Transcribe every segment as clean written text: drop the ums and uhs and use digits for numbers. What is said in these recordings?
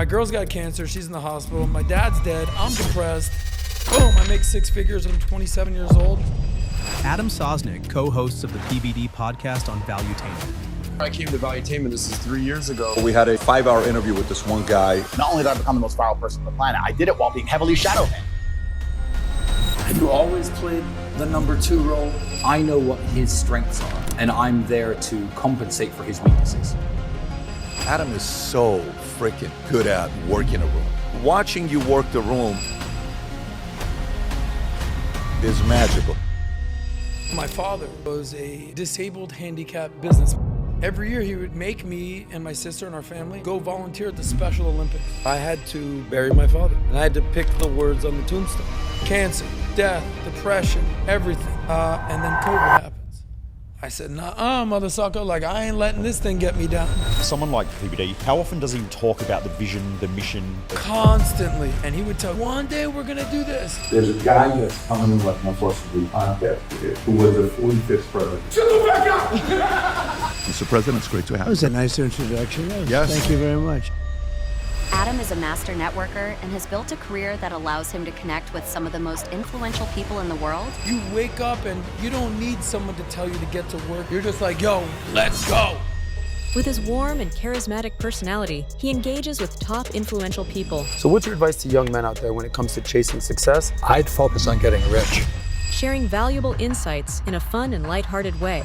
My girl's got cancer, she's in the hospital. My dad's dead, I'm depressed. Boom, I make six figures and I'm 27 years old. Adam Sosnick co-hosts of the PBD Podcast on Valuetainment. I came to Valuetainment, this is 3 years ago. We had a 5-hour interview with this one guy. Not only did I become the most viral person on the planet, I did it while being heavily shadow banned. Have you always played the number 2 role? I know what his strengths are, and I'm there to compensate for his weaknesses. Adam is so freaking good at working a room. Watching you work the room is magical. My father was a disabled, handicapped businessman. Every year he would make me and my sister and our family go volunteer at the Special Olympics. I had to bury my father, and I had to pick the words on the tombstone. Cancer, death, depression, everything. And then COVID happens. I said, nah, mother sucker, like I ain't letting this thing get me down. Someone like PBD, how often does he talk about the vision, the mission? Constantly. And he would tell, one day we're gonna do this. There's a guy that's coming like unfortunately podcast who was the 45th president. Shut the back up! Mr. President, it's great to have you. That was a nice introduction. Yes. Thank you very much. Adam is a master networker and has built a career that allows him to connect with some of the most influential people in the world. You wake up and you don't need someone to tell you to get to work. You're just like, yo, let's go. With his warm and charismatic personality, he engages with top influential people. So what's your advice to young men out there when it comes to chasing success? I'd focus on getting rich. Sharing valuable insights in a fun and lighthearted way.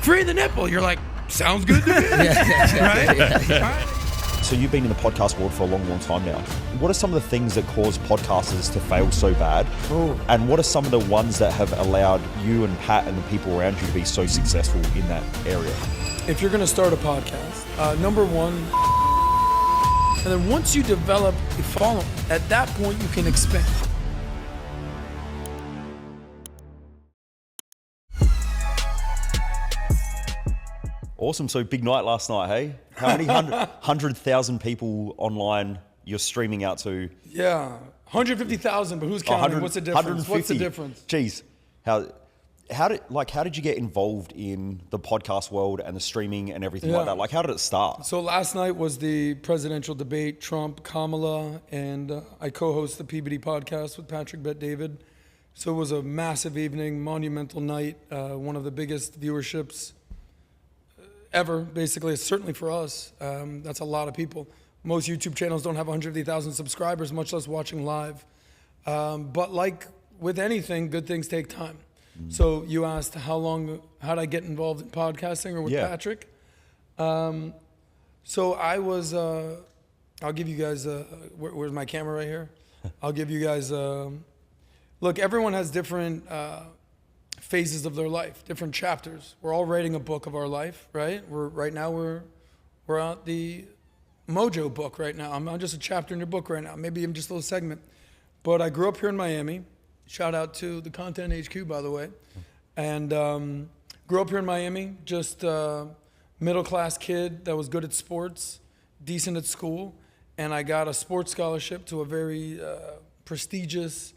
Free the nipple. You're like, sounds good to me. Right? So you've been in the podcast world for a long, long time now. What are some of the things that cause podcasters to fail so bad? Oh. And what are some of the ones that have allowed you and Pat and the people around you to be so successful in that area? If you're gonna start a podcast, number one, and then once you develop a following, at that point you can expand. Awesome. So big night last night, hey? How many 100,000 people online you're streaming out to? Yeah, 150,000, but who's counting? What's the difference? What's the difference? Jeez, how did you get involved in the podcast world and the streaming and everything like that? Like, how did it start? So last night was the presidential debate, Trump, Kamala, and I co-host the PBD Podcast with Patrick Bet-David. So it was a massive evening, monumental night, one of the biggest viewerships ever, basically, certainly for us. That's a lot of people. Most YouTube channels don't have 150,000 subscribers, much less watching live. But like with anything, good things take time. So you asked how did I get involved in podcasting or with Patrick? So I was, I'll give you guys, where's my camera right here? I'll give you guys, look, everyone has different phases of their life, different chapters. We're all writing a book of our life, right? Right now we're at the Mojo book right now. I'm just a chapter in your book right now. Maybe I'm just a little segment. But I grew up here in Miami. Shout out to the Content HQ, by the way. And grew up here in Miami, just a middle-class kid that was good at sports, decent at school. And I got a sports scholarship to a very prestigious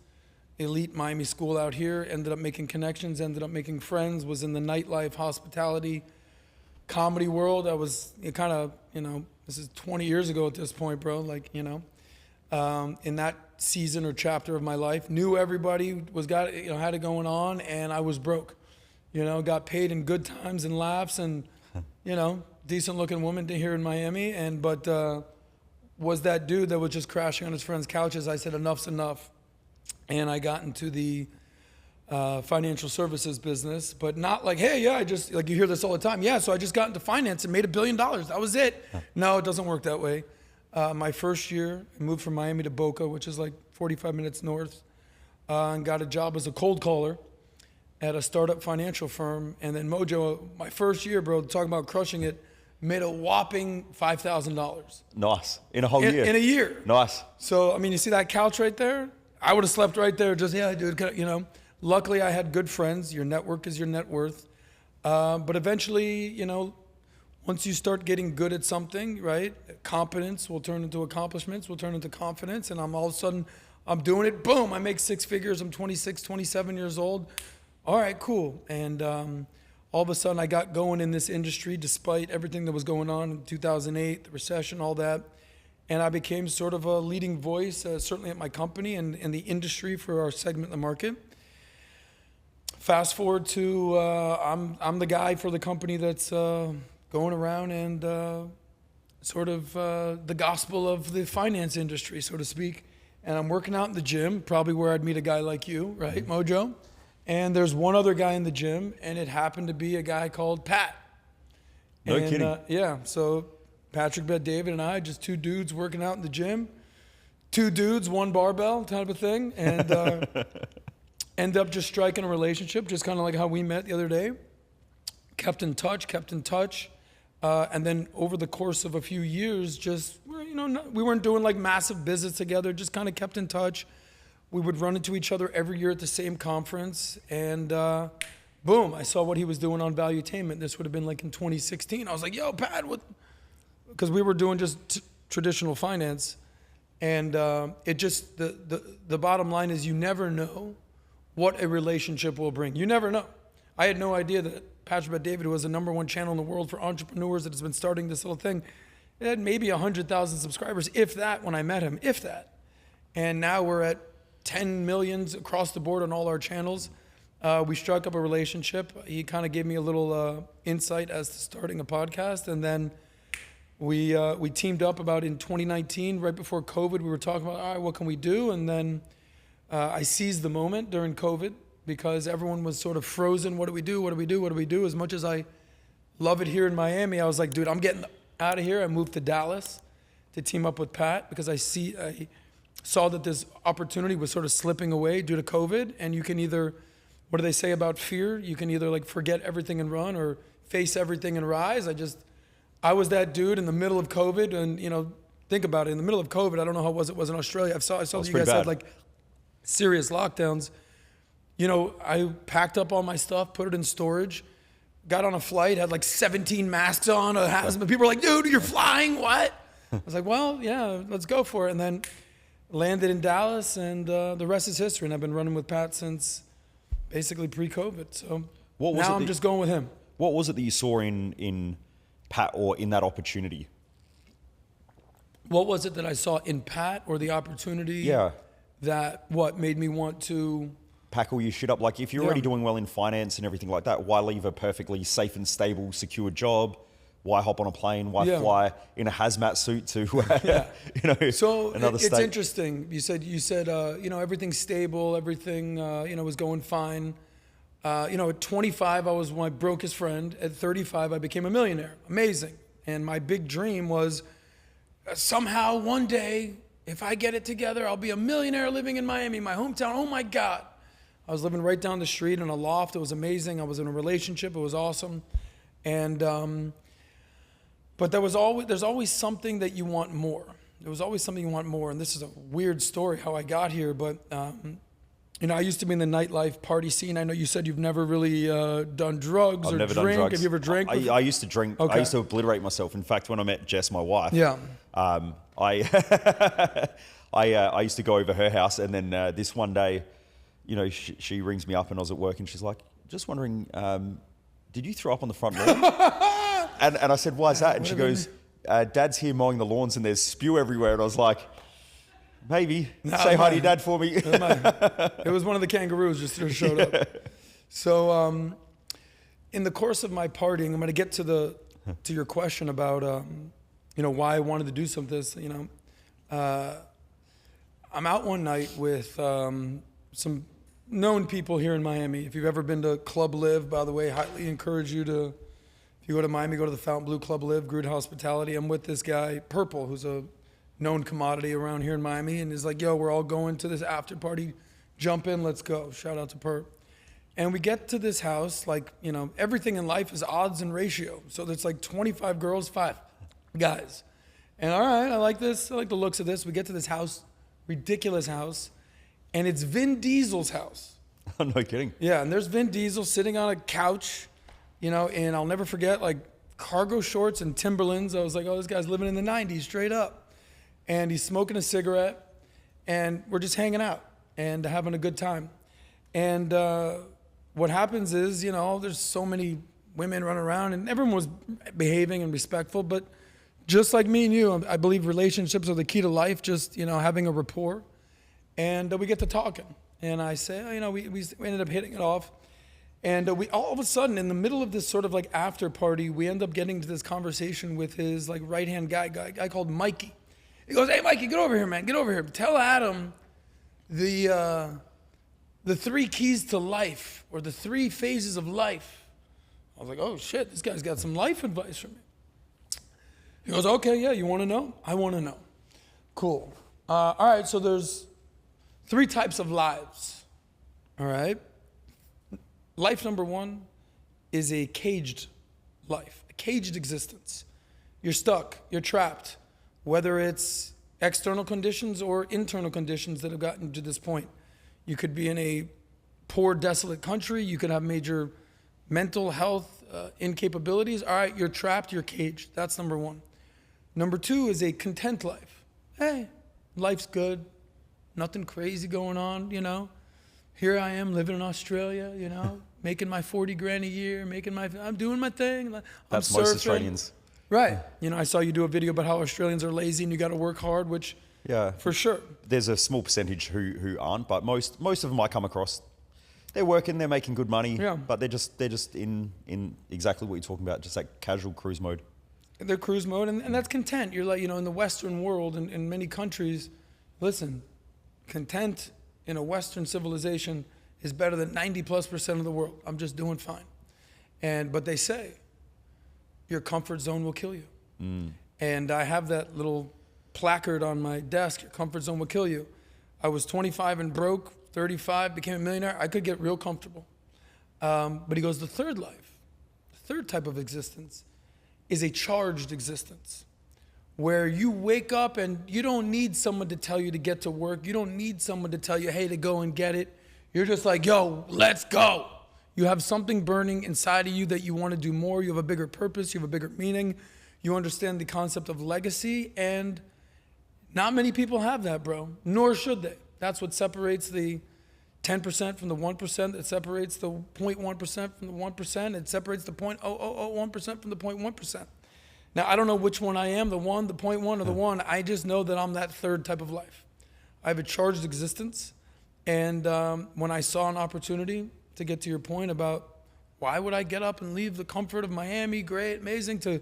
elite Miami school out here, ended up making connections, ended up making friends, was in the nightlife, hospitality, comedy world. I was kind of, this is 20 years ago at this point, bro, in that season or chapter of my life, knew everybody, had it going on, and I was broke. Got paid in good times and laughs and, decent looking woman here in Miami, but was that dude that was just crashing on his friends' couches. I said, enough's enough. And I got into the financial services business, but not like, hey, I just, like you hear this all the time. Yeah, so I just got into finance and made $1 billion. That was it. No, it doesn't work that way. My first year, I moved from Miami to Boca, which is like 45 minutes north, and got a job as a cold caller at a startup financial firm. And then Mojo, my first year, bro, talking about crushing it, made a whopping $5,000. Nice. In a whole year? In a year. Nice. So, you see that couch right there? I would have slept right there, just, dude, Luckily, I had good friends. Your network is your net worth. But eventually, once you start getting good at something, right, competence will turn into accomplishments, will turn into confidence, and all of a sudden, I'm doing it. Boom, I make 6 figures. I'm 26, 27 years old. All right, cool. And all of a sudden, I got going in this industry despite everything that was going on in 2008, the recession, all that. And I became sort of a leading voice, certainly at my company and in the industry for our segment in the market. Fast forward to I'm the guy for the company that's going around and sort of the gospel of the finance industry, so to speak. And I'm working out in the gym, probably where I'd meet a guy like you, right, Mojo? And there's one other guy in the gym, and it happened to be a guy called Pat. No kidding. Yeah, so Patrick, Bet David, and I, just two dudes working out in the gym. Two dudes, one barbell type of thing. And end up just striking a relationship, just kind of like how we met the other day. Kept in touch. And then over the course of a few years, just, we weren't doing like massive visits together, just kind of kept in touch. We would run into each other every year at the same conference. And boom, I saw what he was doing on Valuetainment. This would have been like in 2016. I was like, yo, Pat, what? Because we were doing just traditional finance. And it just, the bottom line is you never know what a relationship will bring. You never know. I had no idea that Patrick Bet David, who was the #1 channel in the world for entrepreneurs that has been starting this little thing, it had maybe 100,000 subscribers, if that, when I met him, if that. And now we're at 10 millions across the board on all our channels. We struck up a relationship. He kind of gave me a little insight as to starting a podcast. And then we teamed up about in 2019, right before COVID. We were talking about, all right, what can we do? And then I seized the moment during COVID because everyone was sort of frozen. What do we do? As much as I love it here in Miami, I was like, dude, I'm getting out of here. I moved to Dallas to team up with Pat because I saw that this opportunity was sort of slipping away due to COVID. And you can either, what do they say about fear? You can either like forget everything and run or face everything and rise. I was that dude in the middle of COVID. And, think about it. In the middle of COVID, I don't know how it was in Australia. I saw that you guys had like serious lockdowns. I packed up all my stuff, put it in storage, got on a flight, had like 17 masks on, a hazmat. People were like, dude, you're flying, what? I was like, well, yeah, let's go for it. And then landed in Dallas, and the rest is history. And I've been running with Pat since basically pre-COVID. So now I'm just going with him. What was it that you saw in Pat or in that opportunity? What was it that I saw in Pat or the opportunity? Yeah. That what made me want to pack all your shit up? Like if you're already doing well in finance and everything like that, why leave a perfectly safe and stable, secure job? Why hop on a plane? Why fly in a hazmat suit to, So another it's state? interesting. You said, everything's stable, everything, was going fine. At 25, I was my brokest friend. At 35, I became a millionaire. Amazing. And my big dream was somehow one day, if I get it together, I'll be a millionaire living in Miami, my hometown. Oh my God. I was living right down the street in a loft. It was amazing. I was in a relationship. It was awesome. And, but there's always something that you want more. There was always something you want more. And this is a weird story how I got here, but, I used to be in the nightlife party scene. I know you said you've never really done drugs or never drink. Done drugs. Have you ever drank? I used to drink. Okay. I used to obliterate myself. In fact, when I met Jess, my wife, I used to go over her house, and then this one day, she rings me up, and I was at work, and she's like, "Just wondering, did you throw up on the front lawn?" and I said, "Why is that?" And she goes, "Dad's here mowing the lawns, and there's spew everywhere." And I was like, "Maybe say hi to your dad for me." It was one of the kangaroos just showed up. So, in the course of my partying, I'm going to get to your question about why I wanted to do something. I'm out one night with some known people here in Miami. If you've ever been to Club Live, by the way, highly encourage you to, if you go to Miami, go to the Fountain Blue Club Live, Good Hospitality. I'm with this guy, Purple, who's a known commodity around here in Miami, and he's like, yo, we're all going to this after party. Jump in, let's go. Shout out to Perp. And we get to this house, everything in life is odds and ratio. So there's like 25 girls, 5 guys. And all right, I like this. I like the looks of this. We get to this house, ridiculous house, and it's Vin Diesel's house. Oh, no kidding. Yeah, and there's Vin Diesel sitting on a couch, and I'll never forget, cargo shorts and Timberlands. I was like, oh, this guy's living in the 90s, straight up. And he's smoking a cigarette, and we're just hanging out and having a good time. And what happens is, there's so many women running around, and everyone was behaving and respectful, but just like me and you, I believe relationships are the key to life, just, having a rapport. And we get to talking. And I say, we ended up hitting it off. And we all of a sudden, in the middle of this sort of like after party, we end up getting into this conversation with his like right-hand guy called Mikey. He goes, "Hey, Mikey, get over here, man. Get over here. Tell Adam the 3 keys to life, or the 3 phases of life." I was like, "Oh shit, this guy's got some life advice for me." He goes, "Okay, yeah, you want to know? I want to know." Cool. All right, so there's 3 types of lives. All right. Life number 1 is a caged life, a caged existence. You're stuck, you're trapped, whether it's external conditions or internal conditions that have gotten you to this point. You could be in a poor, desolate country. You could have major mental health incapabilities. All right, you're trapped, you're caged. That's number 1. Number 2 is a content life. Hey, life's good. Nothing crazy going on, Here I am living in Australia, making my 40 grand a year, I'm doing my thing. That's surfing. Most Australians. Right. I saw you do a video about how Australians are lazy and you got to work hard, which, yeah, for sure. There's a small percentage who aren't, but most of them I come across, they're working, they're making good money, yeah, but they're just in exactly what you're talking about, just like casual cruise mode. They're cruise mode, and that's content. You're like, in the Western world, in many countries, listen, content in a Western civilization is better than 90+% of the world. I'm just doing fine. But they say, your comfort zone will kill you. And I have that little placard on my desk, your comfort zone will kill you. I was 25 and broke, 35, became a millionaire. I could get real comfortable. But he goes, the third life, the third type of existence is a charged existence, where you wake up and you don't need someone to tell you to get to work. You don't need someone to tell you, hey, to go and get it. You're just like, yo, let's go. You have something burning inside of you that you want to do more. You have a bigger purpose. You have a bigger meaning. You understand the concept of legacy, and not many people have that, bro, nor should they. That's what separates the 10% from the 1%. It separates the 0.1% from the 1%. It separates the 0.0001% from the 0.1%. Now, I don't know which one I am, the 1, the 0.1, or the 1. I just know that I'm that third type of life. I have a charged existence. And when I saw an opportunity, to get to your point about why would I get up and leave the comfort of Miami, great, amazing, to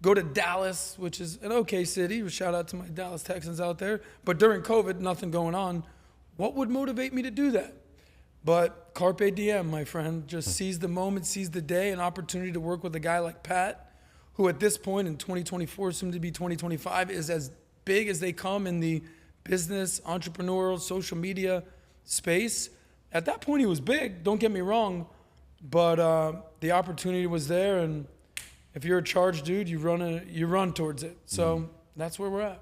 go to Dallas, which is an okay city. Shout out to my Dallas Texans out there. But during COVID, nothing going on. What would motivate me to do that? But carpe diem, my friend. Just seize the moment, seize the day, an opportunity to work with a guy like Pat, who at this point in 2024, soon to be 2025, is as big as they come in the business, entrepreneurial, social media space. At that point, he was big, don't get me wrong, but the opportunity was there, and if you're a charged dude, you run towards it. So that's where we're at.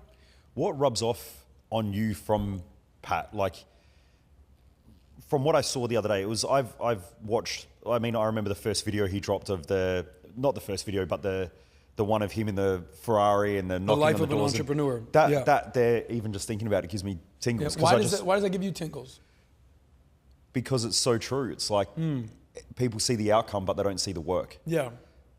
What rubs off on you from Pat? Like, from what I saw the other day, it was I've watched. I remember the first video he dropped of not the first video, but the one of him in the Ferrari and the knocking life on the of an doors. entrepreneur. That there, even just thinking about it gives me tingles. Yeah. Why does that give you tingles? Because it's so true. It's like people see the outcome, but they don't see the work. Yeah.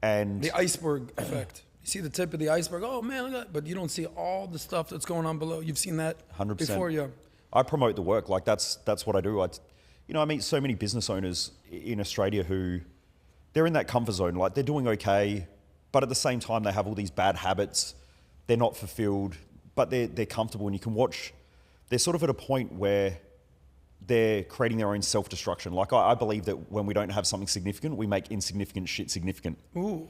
And the iceberg effect. You see the tip of the iceberg. Oh man, look at that. But you don't see all the stuff that's going on below. You've seen that 100%. before, yeah. I promote the work. Like that's what I do. I meet so many business owners in Australia who they're in that comfort zone. Like they're doing okay, but at the same time they have all these bad habits. They're not fulfilled, but they're comfortable, and you can watch. They're sort of at a point where they're creating their own self-destruction. Like I believe that when we don't have something significant, we make insignificant shit significant. Ooh.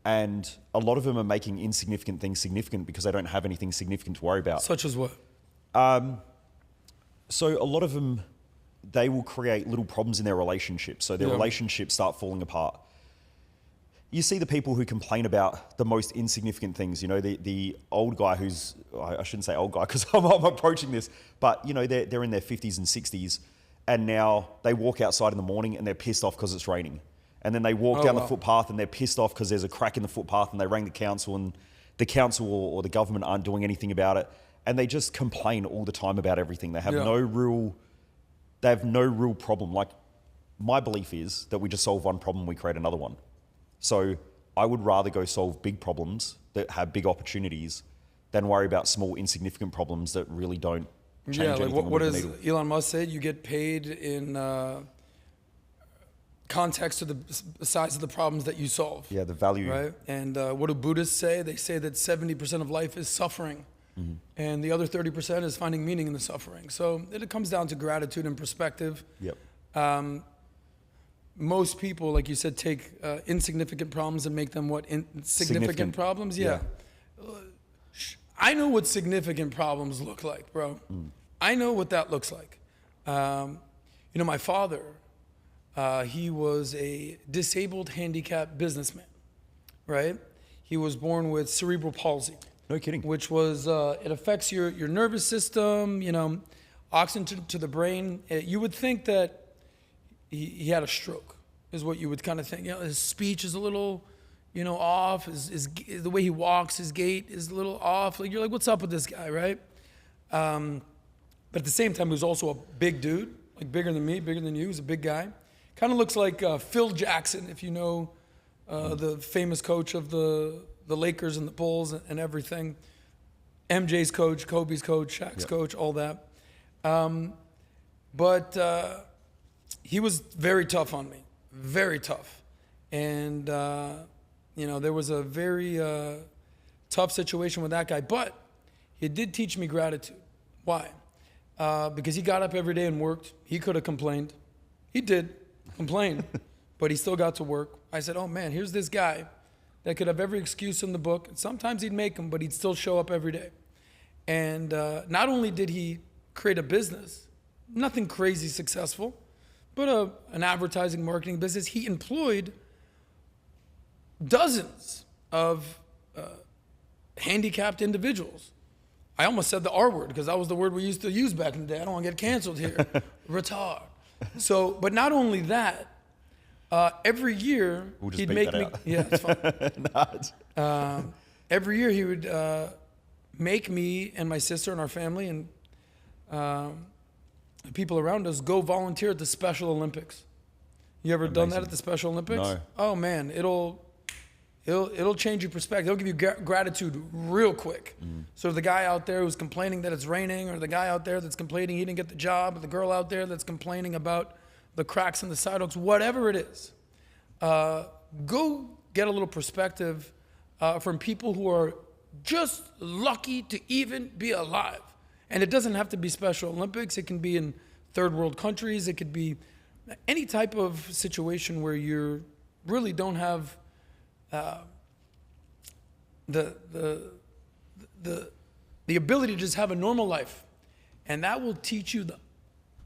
And a lot of them are making insignificant things significant because they don't have anything significant to worry about. Such as what? So a lot of them, they will create little problems in their relationships. So their relationships start falling apart. You see the people who complain about the most insignificant things, the old guy who's, I shouldn't say old guy because I'm approaching this, but they're in their 50s and 60s, and now they walk outside in the morning and they're pissed off because it's raining. And then they walk down the footpath and they're pissed off because there's a crack in the footpath, and they rang the council, and the council or the government aren't doing anything about it. And they just complain all the time about everything. They have no real problem. Like, my belief is that we just solve one problem, we create another one. So I would rather go solve big problems that have big opportunities than worry about small, insignificant problems that really don't change anything. Like what does Elon Musk say? You get paid in context to the size of the problems that you solve. Yeah, the value. Right? And what do Buddhists say? They say that 70% of life is suffering. Mm-hmm. And the other 30% is finding meaning in the suffering. So it comes down to gratitude and perspective. Yep. Most people, like you said, take insignificant problems and make them what? Significant problems? Yeah. I know what significant problems look like, bro. I know what that looks like. My father, he was a disabled, handicapped businessman, right? He was born with cerebral palsy. No kidding. Which was, it affects your nervous system, oxygen to the brain. You would think that he had a stroke, is what you would kind of think. His speech is a little, off. The way he walks, his gait is a little off. Like, you're like, what's up with this guy, right? But at the same time, he was also a big dude, like bigger than me, bigger than you. He was a big guy. Kind of looks like Phil Jackson, if you know the famous coach of the Lakers and the Bulls and everything. MJ's coach, Kobe's coach, Shaq's coach, all that. But he was very tough on me, very tough. And, there was a very tough situation with that guy. But he did teach me gratitude. Why? Because he got up every day and worked. He could have complained. He did complain, but he still got to work. I said, oh man, here's this guy that could have every excuse in the book. And sometimes he'd make them, but he'd still show up every day. And not only did he create a business, nothing crazy successful, but an advertising marketing business. He employed dozens of handicapped individuals. I almost said the R word because that was the word we used to use back in the day. I don't want to get canceled here. Retard. So, but not only that, every year he'd make me. Yeah, it's fine. Every year he would make me and my sister and our family and the people around us go volunteer at the Special Olympics. You ever done that at the Special Olympics? No. Oh man, it'll change your perspective. It'll give you gratitude real quick. So the guy out there who's complaining that it's raining, or the guy out there that's complaining he didn't get the job, or the girl out there that's complaining about the cracks in the sidewalks, whatever it is, go get a little perspective from people who are just lucky to even be alive. And it doesn't have to be Special Olympics. It can be in third world countries. It could be any type of situation where you really don't have the ability to just have a normal life. And that will teach you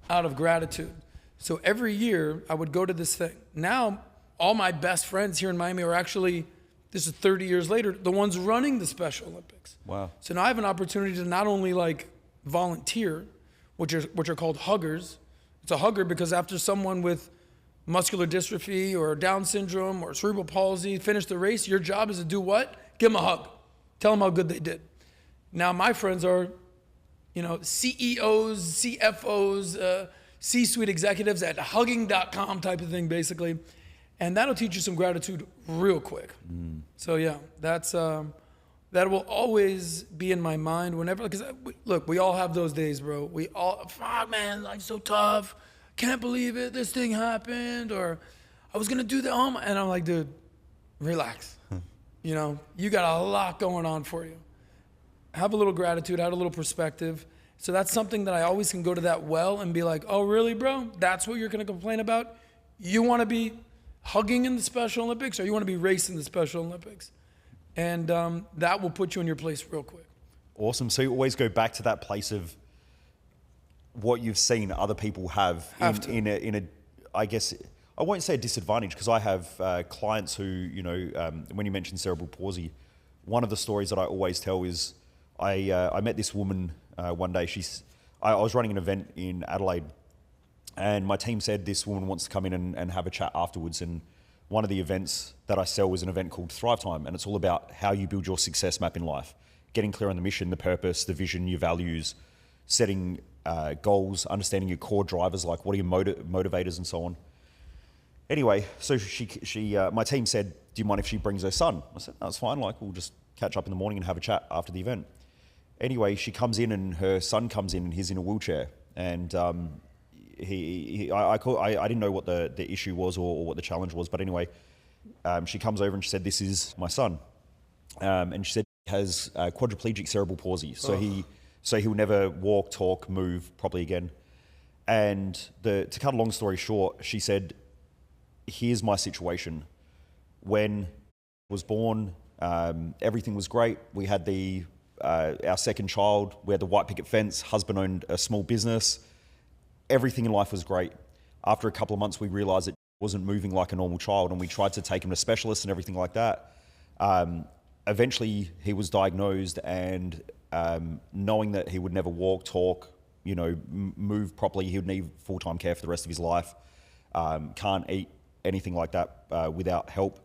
out of gratitude. So every year I would go to this thing. Now all my best friends here in Miami are actually, this is 30 years later, the ones running the Special Olympics. Wow. So now I have an opportunity to not only volunteer, which are called huggers. It's a hugger because after someone with muscular dystrophy or Down syndrome or cerebral palsy finish the race, your job is to do what? Give them a hug. Tell them how good they did. Now my friends are, CEOs, CFOs, C-suite executives at hugging.com type of thing, basically. And that'll teach you some gratitude real quick. So yeah, that will always be in my mind whenever, because look, we all have those days, bro. We all, fuck man, life's so tough. Can't believe it, this thing happened, or I was gonna do that, and I'm like, dude, relax. You got a lot going on for you. Have a little gratitude, have a little perspective. So that's something that I always can go to that well and be like, oh really, bro? That's what you're gonna complain about? You wanna be hugging in the Special Olympics, or you wanna be racing the Special Olympics? And that will put you in your place real quick. Awesome. So you always go back to that place of what you've seen other people have in a, I guess, I won't say a disadvantage, because I have clients who, when you mentioned cerebral palsy, one of the stories that I always tell is I met this woman one day. I was running an event in Adelaide, and my team said this woman wants to come in and have a chat afterwards. And one of the events that I sell is an event called Thrive Time, and it's all about how you build your success map in life, getting clear on the mission, the purpose, the vision, your values, setting goals, understanding your core drivers, like what are your motivators and so on. Anyway, so my team said, do you mind if she brings her son? I said, no, it's fine. Like, we'll just catch up in the morning and have a chat after the event. Anyway, she comes in and her son comes in and he's in a wheelchair. And I didn't know what the issue was or what the challenge was. But anyway, she comes over and she said, this is my son. And she said he has quadriplegic cerebral palsy. So he will never walk, talk, move properly again. And to cut a long story short, she said, here's my situation. When I was born, everything was great. We had our second child. We had the white picket fence. Husband owned a small business. Everything in life was great. After a couple of months, we realized it wasn't moving like a normal child, and we tried to take him to specialists and everything like that. Eventually, he was diagnosed, and knowing that he would never walk, talk, move properly, he would need full-time care for the rest of his life. Can't eat anything like that without help.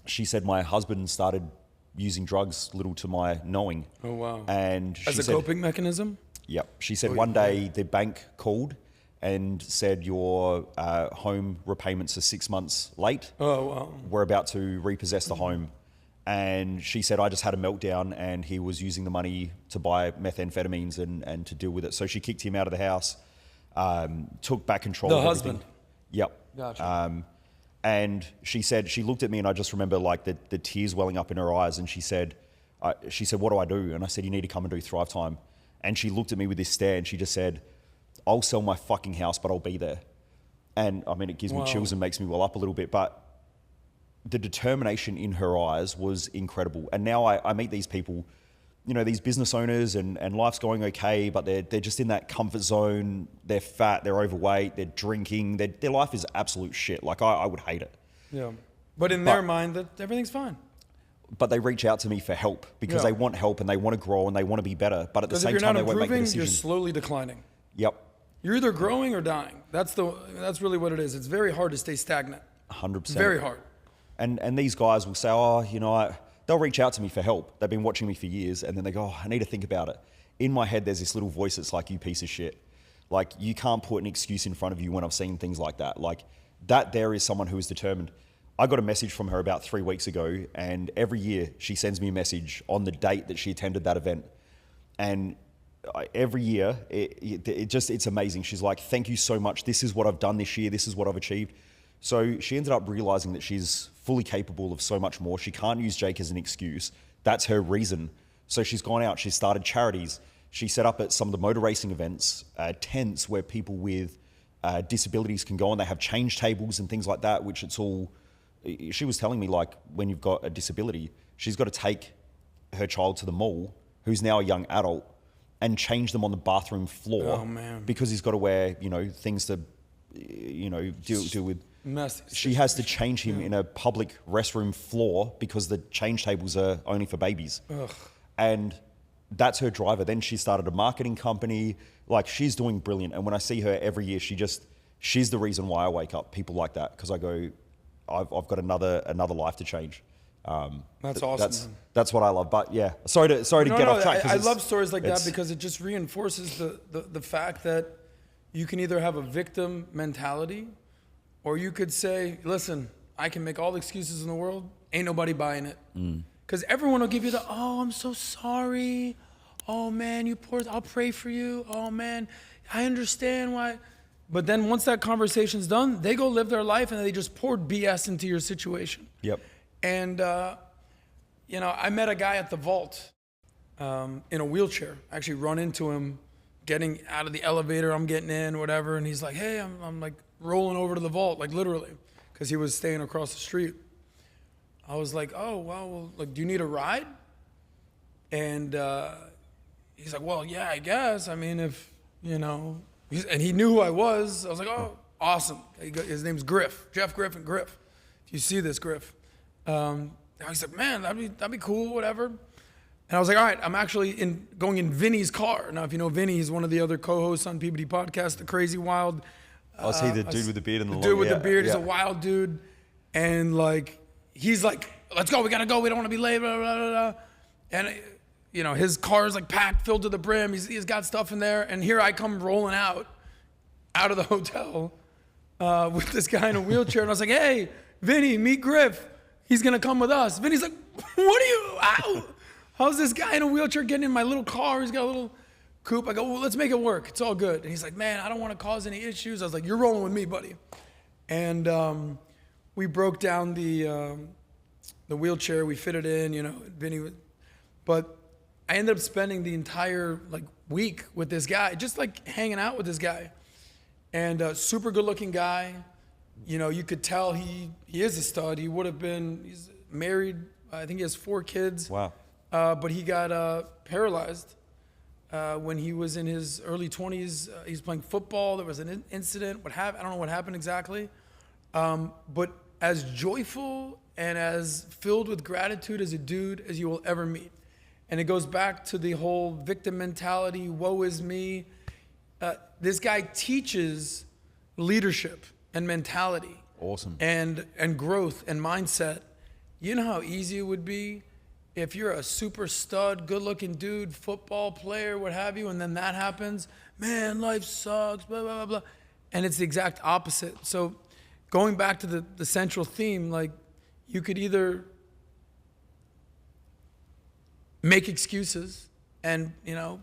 She said my husband started using drugs, little to my knowing. Oh, wow. And as a coping mechanism? Yep. She said one day the bank called and said your home repayments are 6 months late. Oh, wow. We're about to repossess the home. And she said I just had a meltdown and he was using the money to buy methamphetamines and to deal with it. So she kicked him out of the house, took back control of everything. Husband? Yep. Gotcha. And she said, she looked at me and I just remember like the tears welling up in her eyes. And she said, what do I do? And I said, you need to come and do Thrive Time. And she looked at me with this stare and she just said, I'll sell my fucking house, but I'll be there. And I mean, it gives me chills and makes me well up a little bit, but the determination in her eyes was incredible. And now I meet these people, these business owners and life's going okay, but they're just in that comfort zone. They're fat, they're overweight, they're drinking, their life is absolute shit. Like I would hate it. Yeah. But in their mind, that everything's fine. But they reach out to me for help because they want help and they want to grow and they want to be better. But at the same time, they won't make the decision. You're slowly declining. Yep. You're either growing or dying. That's really what it is. It's very hard to stay stagnant. 100%. Very hard. And these guys will say, they'll reach out to me for help. They've been watching me for years, and then they go, I need to think about it. In my head, there's this little voice that's like, you piece of shit. Like, you can't put an excuse in front of you when I've seen things like that. Like, that there is someone who is determined. I got a message from her about 3 weeks ago, and every year she sends me a message on the date that she attended that event. And every year, it's amazing. She's like, thank you so much. This is what I've done this year. This is what I've achieved. So she ended up realizing that she's fully capable of so much more. She can't use Jake as an excuse. That's her reason. So she's gone out, she's started charities. She set up at some of the motor racing events, tents where people with disabilities can go and they have change tables and things like that, which it's all, she was telling me like when you've got a disability, she's got to take her child to the mall, who's now a young adult, and change them on the bathroom floor. Oh, man. Because he's got to wear, things to, deal with. Messy. She has to change him in a public restroom floor because the change tables are only for babies. Ugh. And that's her driver. Then she started a marketing company. Like, she's doing brilliant. And when I see her every year, she's the reason why I wake up. People like that, because I go, I've got another life to change. That's awesome. That's what I love. But yeah, sorry to get off track. I love stories like that because it just reinforces the fact that you can either have a victim mentality, or you could say, listen, I can make all the excuses in the world. Ain't nobody buying it. Because everyone will give you I'm so sorry. Oh, man, you poor, I'll pray for you. Oh, man, I understand why. But then once that conversation's done, they go live their life and they just poured BS into your situation. Yep. And, I met a guy at the vault in a wheelchair. I actually run into him getting out of the elevator. I'm getting in, whatever. And he's like, hey, I'm like rolling over to the vault, like literally, because he was staying across the street. I was like, oh, well, like, do you need a ride? And he's like, well, yeah, I guess. I mean, if, and he knew who I was. I was like, oh, awesome. His name's Griff, Jeff Griffin, Griff. If you see this, Griff. He's like, man, that'd be cool, whatever. And I was like, all right, I'm actually going in Vinny's car. Now, if you know Vinny, he's one of the other co-hosts on PBD Podcast, the crazy wild. I see the dude with the beard and the dude with the beard. He's a wild dude. And like, he's like, let's go, we gotta go, we don't wanna be late, blah, blah, blah, blah. And his car is like packed, filled to the brim. He's got stuff in there. And here I come rolling out of the hotel with this guy in a wheelchair. And I was like, hey, Vinny, meet Griff. He's going to come with us. Vinny's like, what are you, how's this guy in a wheelchair getting in my little car? He's got a little coupe. I go, well, let's make it work. It's all good. And he's like, man, I don't want to cause any issues. I was like, you're rolling with me, buddy. And we broke down the wheelchair. We fit it in, you know, Vinny. But I ended up spending the entire week with this guy, just hanging out with this guy. And super good looking guy. You know, you could tell he is a stud. He's married. I think he has 4 kids. Wow. But he got paralyzed when he was in his early 20s. He was playing football. There was an incident. I don't know what happened exactly. But as joyful and as filled with gratitude as a dude as you will ever meet. And it goes back to the whole victim mentality, woe is me. This guy teaches leadership and mentality. Awesome. And growth and mindset. You know how easy it would be if you're a super stud, good-looking dude, football player, what have you, and then that happens. Man, life sucks, blah, blah, blah, blah. And it's the exact opposite. So going back to the central theme, you could either make excuses and, you know,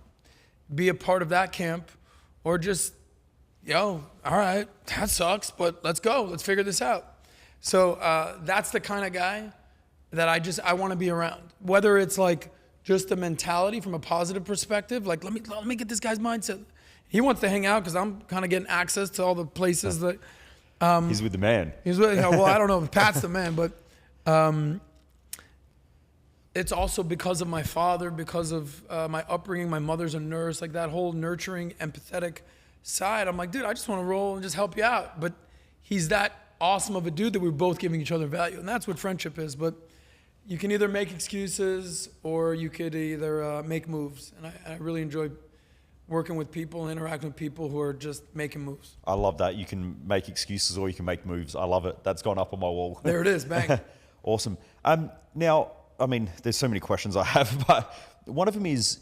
be a part of that camp, or just, all right, that sucks, but let's go. Let's figure this out. So that's the kind of guy that I want to be around. Whether it's just the mentality from a positive perspective, let me get this guy's mindset. He wants to hang out because I'm kind of getting access to all the places that. He's with the man. He's with, well, I don't know if Pat's the man, but it's also because of my father, because of my upbringing. My mother's a nurse, that whole nurturing, empathetic side. I'm like, dude, I just want to roll and just help you out. But he's that awesome of a dude that we're both giving each other value. And that's what friendship is. But you can either make excuses or you could either make moves. And I really enjoy working with people and interacting with people who are just making moves. I love that. You can make excuses or you can make moves. I love it. That's gone up on my wall. There it is, bang. Awesome. Now, I mean, there's so many questions I have, but one of them is,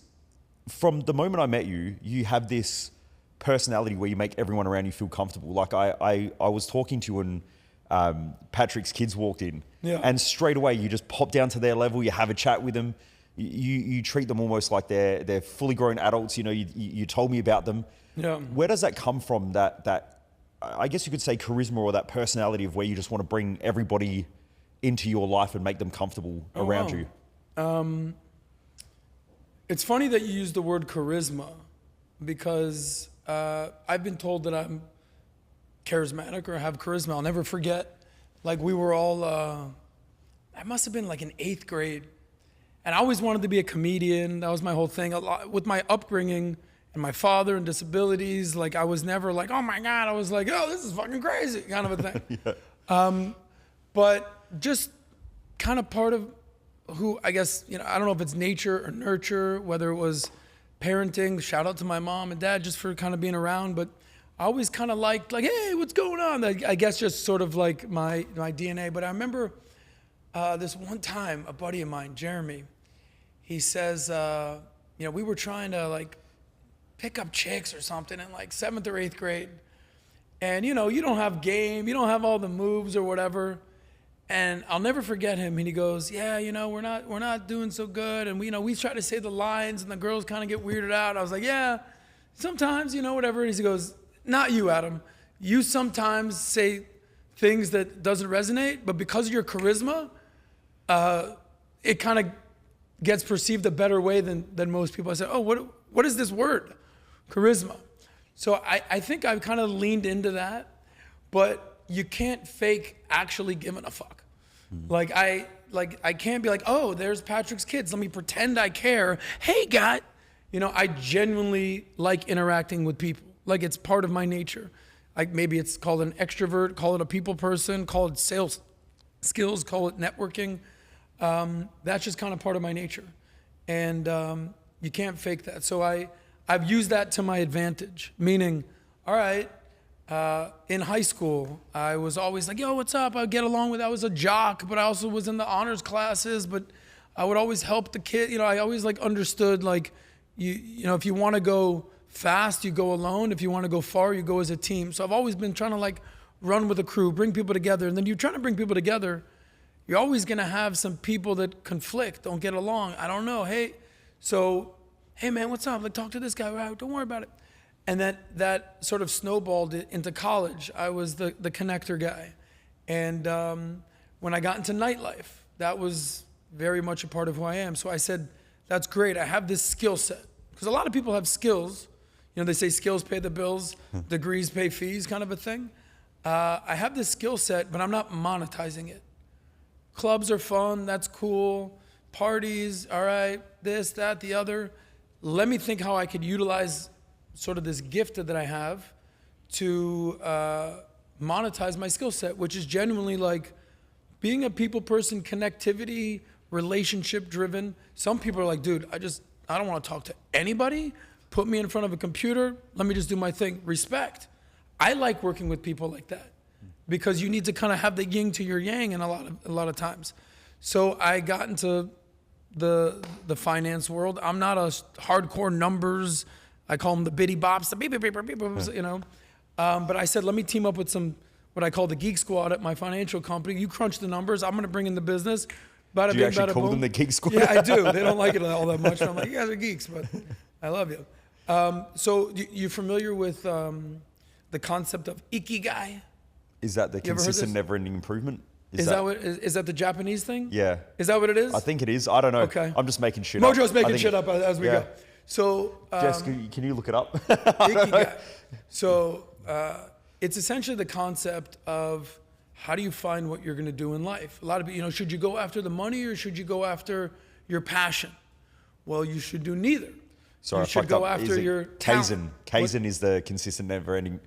from the moment I met you, you have this personality where you make everyone around you feel comfortable. I was talking to you and Patrick's kids walked in, and straight away you just pop down to their level, you have a chat with them, you treat them almost like they're fully grown adults. You know, you told me about them. Yeah. Where does that come from, that I guess you could say charisma, or that personality of where you just want to bring everybody into your life and make them comfortable around you? It's funny that you use the word charisma, because I've been told that I'm charismatic or have charisma. I'll never forget, we were all, I must have been in 8th grade, and I always wanted to be a comedian. That was my whole thing. With my upbringing and my father and disabilities, I was never oh my God, I was oh, this is fucking crazy, kind of a thing. Yeah. But just kind of part of who, I guess, I don't know if it's nature or nurture, whether it was parenting, shout out to my mom and dad just for kind of being around, but I always kind of liked, hey, what's going on? I guess just sort of my DNA. But I remember this one time, a buddy of mine, Jeremy, he says, we were trying to pick up chicks or something in 7th or 8th grade. And you don't have game, you don't have all the moves or whatever. And I'll never forget him. And he goes, yeah, we're not doing so good. And we try to say the lines and the girls kind of get weirded out. I was like, yeah, sometimes, whatever. And he goes, not you, Adam. You sometimes say things that doesn't resonate, but because of your charisma, it kind of gets perceived a better way than most people. I said, oh, what is this word? Charisma. So I think I've kind of leaned into that, but you can't fake actually giving a fuck. I can't be oh, there's Patrick's kids, let me pretend I care. Hey, guy. I genuinely like interacting with people. It's part of my nature. Maybe it's called an extrovert, call it a people person, call it sales skills, call it networking. That's just kind of part of my nature. And you can't fake that. So I've used that to my advantage, meaning, all right, in high school, I was always yo, what's up? I would get along with, I was a jock, but I also was in the honors classes, but I would always help the kid. I always understood if you want to go fast, you go alone. If you want to go far, you go as a team. So I've always been trying to run with a crew, bring people together. And then you're trying to bring people together. You're always going to have some people that conflict, don't get along. I don't know. Hey man, what's up? Like, talk to this guy. Don't worry about it. And that sort of snowballed into college. I was the connector guy. And when I got into Nightlife, that was very much a part of who I am. So I said, that's great. I have this skill set. Because a lot of people have skills. You know, they say skills pay the bills, degrees pay fees, kind of a thing. I have this skill set, but I'm not monetizing it. Clubs are fun, that's cool. Parties, all right, this, that, the other. Let me think how I could utilize sort of this gift that I have to monetize my skill set, which is genuinely like being a people person, connectivity, relationship driven. Some people are like, dude, I don't want to talk to anybody. Put me in front of a computer. Let me just do my thing. Respect. I like working with people like that because you need to kind of have the yin to your yang in a lot of times. So I got into the finance world. I'm not a hardcore numbers. I call them the bitty bops, the beep, beep, beep, beep, beep, you know. But I said, let me team up with some, what I call the geek squad at my financial company. You crunch the numbers. I'm going to bring in the business. Bada do you actually call them the geek squad? Yeah, I do. They don't like it all that much. I'm like, you guys are geeks, but I love you. So you familiar with the concept of Ikigai? Is that the consistent, never-ending improvement? Is that the Japanese thing? Yeah. Is that what it is? I think it is. I don't know. Okay. I'm just making shit up. Mojo's making shit up as we go. So, Jess, can you look it up? Ikigai. So it's essentially the concept of how do you find what you're going to do in life? A lot of people, should you go after the money or should you go after your passion? Well, you should do neither. Sorry, you should go after your Kaizen. talent. Kaizen is the consistent, never-ending.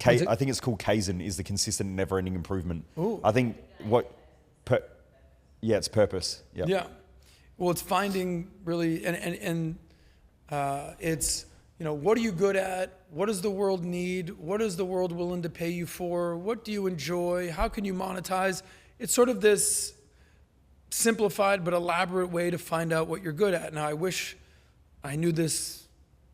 I think it's called Kaizen. Is the consistent, never-ending improvement. Ooh. I think it's purpose. Yep. Yeah. Well, it's finding really, and it's what are you good at? What does the world need? What is the world willing to pay you for? What do you enjoy? How can you monetize? It's sort of this simplified but elaborate way to find out what you're good at. Now, I wish I knew this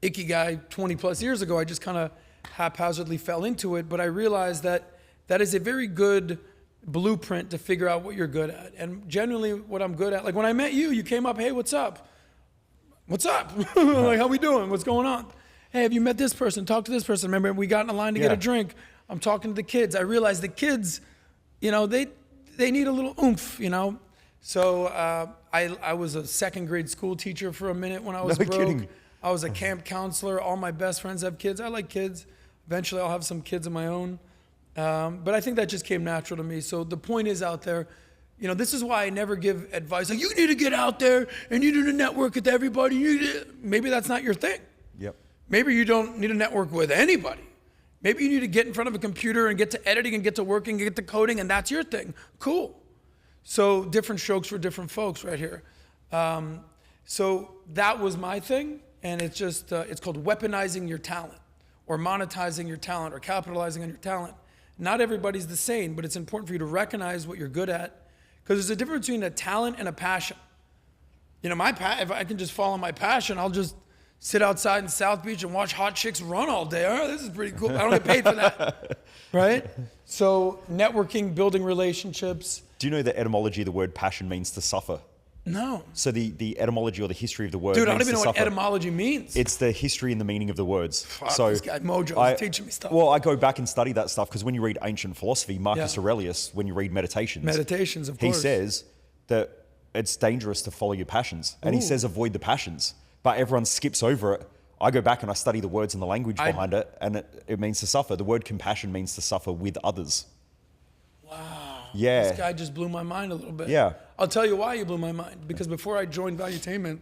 Ikigai 20 plus years ago. I just kind of haphazardly fell into it, but I realized that is a very good blueprint to figure out what you're good at. And generally what I'm good at, like when I met you came up, hey, what's up? What's up? Like, how we doing? What's going on? Hey, have you met this person? Talk to this person. Remember, we got in a line to get a drink. I'm talking to the kids. I realized the kids, they need a little oomph, So I was a second grade school teacher for a minute when I was broke. Kidding. I was a camp counselor. All my best friends have kids. I like kids. Eventually, I'll have some kids of my own. But I think that just came natural to me. So the point is out there, this is why I never give advice. Like, you need to get out there and you need to network with everybody. Maybe that's not your thing. Yep. Maybe you don't need to network with anybody. Maybe you need to get in front of a computer and get to editing and get to working and get to coding, and that's your thing. Cool. So different strokes for different folks right here. So that was my thing, and it's just, it's called weaponizing your talent or monetizing your talent or capitalizing on your talent. Not everybody's the same, but it's important for you to recognize what you're good at, because there's a difference between a talent and a passion. If I can just follow my passion, I'll just sit outside in South Beach and watch hot chicks run all day. Oh, this is pretty cool. I don't get paid for that, right? So networking, building relationships. Do you know the etymology of the word passion means to suffer? No. So the etymology or the history of the word. Dude, I don't means even to know what suffer. etymology means. It's the history and the meaning of the words. Fuck, so this guy Mojo is teaching me stuff. Well, I go back and study that stuff because when you read ancient philosophy, Marcus Yeah. Aurelius, when you read Meditations, Of he course. says that it's dangerous to follow your passions. And he says avoid the passions. But everyone skips over it. I go back and I study the words and the language behind it, and it means to suffer. The word compassion means to suffer with others. Wow. Yeah. This guy just blew my mind a little bit. Yeah. I'll tell you why he blew my mind. Because before I joined Valuetainment,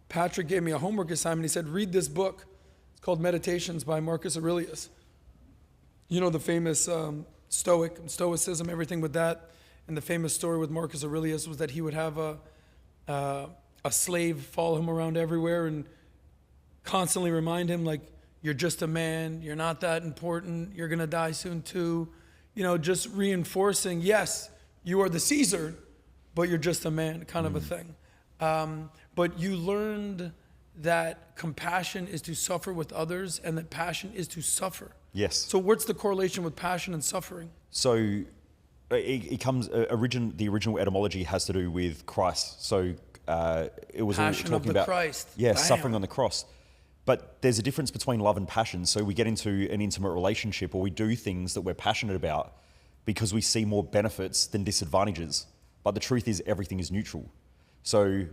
Patrick gave me a homework assignment. He said, read this book. It's called Meditations by Marcus Aurelius. The famous Stoic, Stoicism, everything with that. And the famous story with Marcus Aurelius was that he would have a slave follow him around everywhere and constantly remind him, like, you're just a man, you're not that important, you're gonna die soon too. Just reinforcing, yes, you are the Caesar, but you're just a man, kind of a thing. But you learned that compassion is to suffer with others and that passion is to suffer. Yes. So what's the correlation with passion and suffering? So it comes, the original etymology has to do with Christ. So it was passion talking of the about Christ. Yeah, Bam. suffering on the cross. But there's a difference between love and passion. So we get into an intimate relationship or we do things that we're passionate about because we see more benefits than disadvantages. But the truth is everything is neutral. So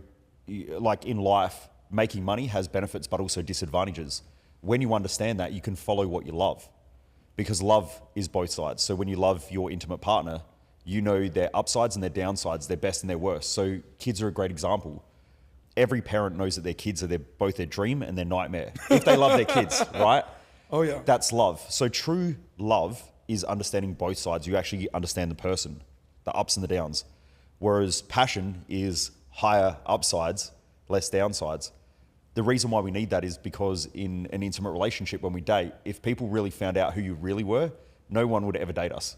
like in life, making money has benefits but also disadvantages. When you understand that, you can follow what you love because love is both sides. So when you love your intimate partner, you know their upsides and their downsides, their best and their worst. So kids are a great example. Every parent knows that their kids are both their dream and their nightmare. If they love their kids, right? Oh yeah. That's love. So true love is understanding both sides. You actually understand the person, the ups and the downs. Whereas passion is higher upsides, less downsides. The reason why we need that is because in an intimate relationship, when we date, if people really found out who you really were, no one would ever date us.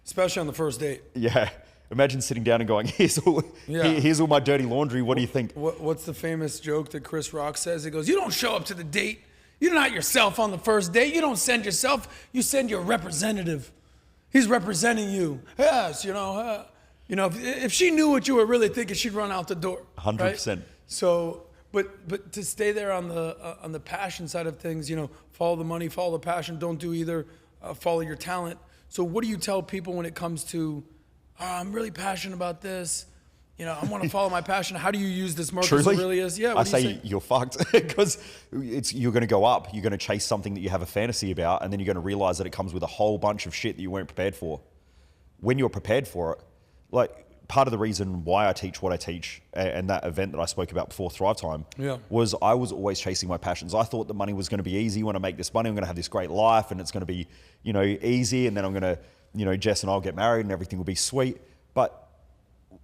Especially on the first date. Yeah. Imagine sitting down and going, here's all my dirty laundry. What do you think? What's the famous joke that Chris Rock says? He goes, you don't show up to the date. You're not yourself on the first date. You don't send yourself. You send your representative. He's representing you. Yes, if she knew what you were really thinking, she'd run out the door. 100%. Right? So, but to stay there on the passion side of things, follow the money, follow the passion. Don't do either. Follow your talent. So what do you tell people when it comes to, I'm really passionate about this. I want to follow my passion. How do you use this, Marcus Truly? Aurelius? Yeah, I say you're fucked because you're going to go up. You're going to chase something that you have a fantasy about, and then you're going to realize that it comes with a whole bunch of shit that you weren't prepared for. When you're prepared for it, like part of the reason why I teach what I teach and that event that I spoke about before, Thrive Time, was I was always chasing my passions. I thought the money was going to be easy. When I make this money, I'm going to have this great life, and it's going to be, easy, and then I'm going to, Jess and I'll get married, and everything will be sweet. But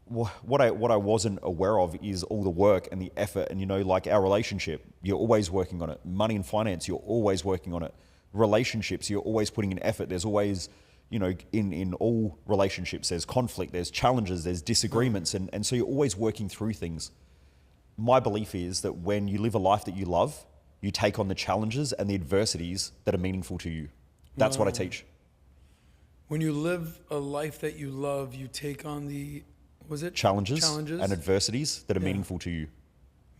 what I wasn't aware of is all the work and the effort, and like our relationship, you're always working on it. Money and finance, you're always working on it. Relationships, you're always putting in effort. There's always, in all relationships, there's conflict, there's challenges, there's disagreements, and so you're always working through things. My belief is that when you live a life that you love, you take on the challenges and the adversities that are meaningful to you. That's what I teach. When you live a life that you love, you take on the, challenges and adversities that are meaningful to you.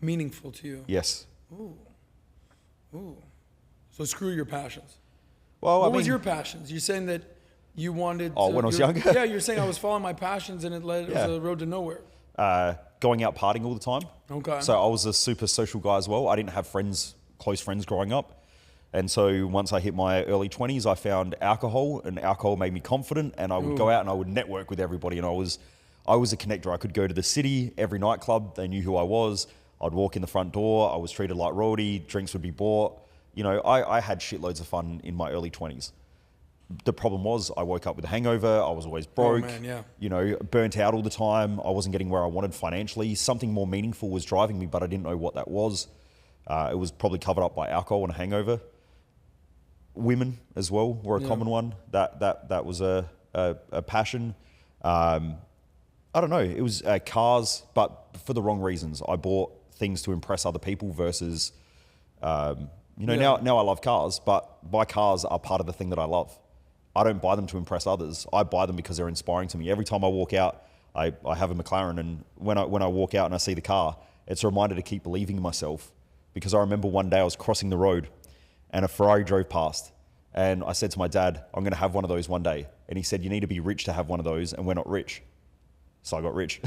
Meaningful to you? Yes. Ooh. So screw your passions. Well, what was your passions? You're saying that you wanted to... when I was younger? Yeah, you're saying I was following my passions and it was a road to nowhere. Going out partying all the time. Okay. So I was a super social guy as well. I didn't have close friends growing up. And so once I hit my early 20s, I found alcohol, and alcohol made me confident, and I would go out and I would network with everybody, and I was a connector. I could go to the city, every nightclub, they knew who I was. I'd walk in the front door, I was treated like royalty, drinks would be bought. I had shitloads of fun in my early 20s. The problem was I woke up with a hangover, I was always broke, burnt out all the time, I wasn't getting where I wanted financially. Something more meaningful was driving me, but I didn't know what that was. It was probably covered up by alcohol and a hangover. Women as well were a common one. That was a passion. I don't know. It was cars, but for the wrong reasons. I bought things to impress other people versus, now I love cars, but my cars are part of the thing that I love. I don't buy them to impress others. I buy them because they're inspiring to me. Every time I walk out, I have a McLaren, and when I walk out and I see the car, it's a reminder to keep believing in myself. Because I remember one day I was crossing the road and a Ferrari drove past, and I said to my dad, I'm going to have one of those one day. And he said, you need to be rich to have one of those, and we're not rich. So I got rich.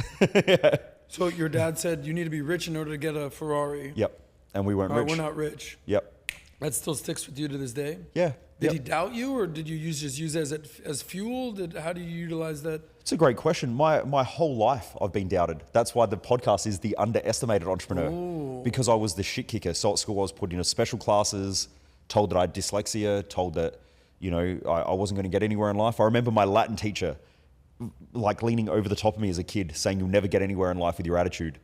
So your dad said you need to be rich in order to get a Ferrari. Yep. And we weren't rich. We're not rich. Yep. That still sticks with you to this day? Yeah. Did he doubt you, or did you just use it as fuel? How do you utilize that? It's a great question. My whole life I've been doubted. That's why the podcast is The Underestimated Entrepreneur. Ooh. Because I was the shit kicker. So at school I was put into special classes, told that I had dyslexia, told that, I wasn't going to get anywhere in life. I remember my Latin teacher leaning over the top of me as a kid saying, you'll never get anywhere in life with your attitude.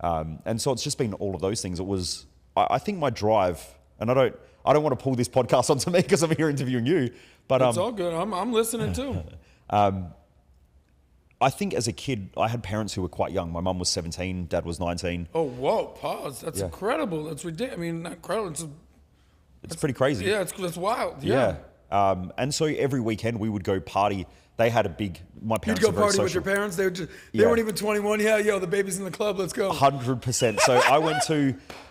And so it's just been all of those things. It was, I think my drive, and I don't want to pull this podcast onto me because I'm here interviewing you, but it's all good. I'm listening too. I think as a kid, I had parents who were quite young. My mum was 17, dad was 19. Oh, whoa, pause. That's incredible. That's ridiculous. I mean, not incredible. It's pretty crazy. Yeah, that's wild. Yeah. And so every weekend we would go party. They had a big, my parents You'd go were very party with social. your parents? They weren't even 21. Yeah, yo, the baby's in the club. Let's go. 100%. So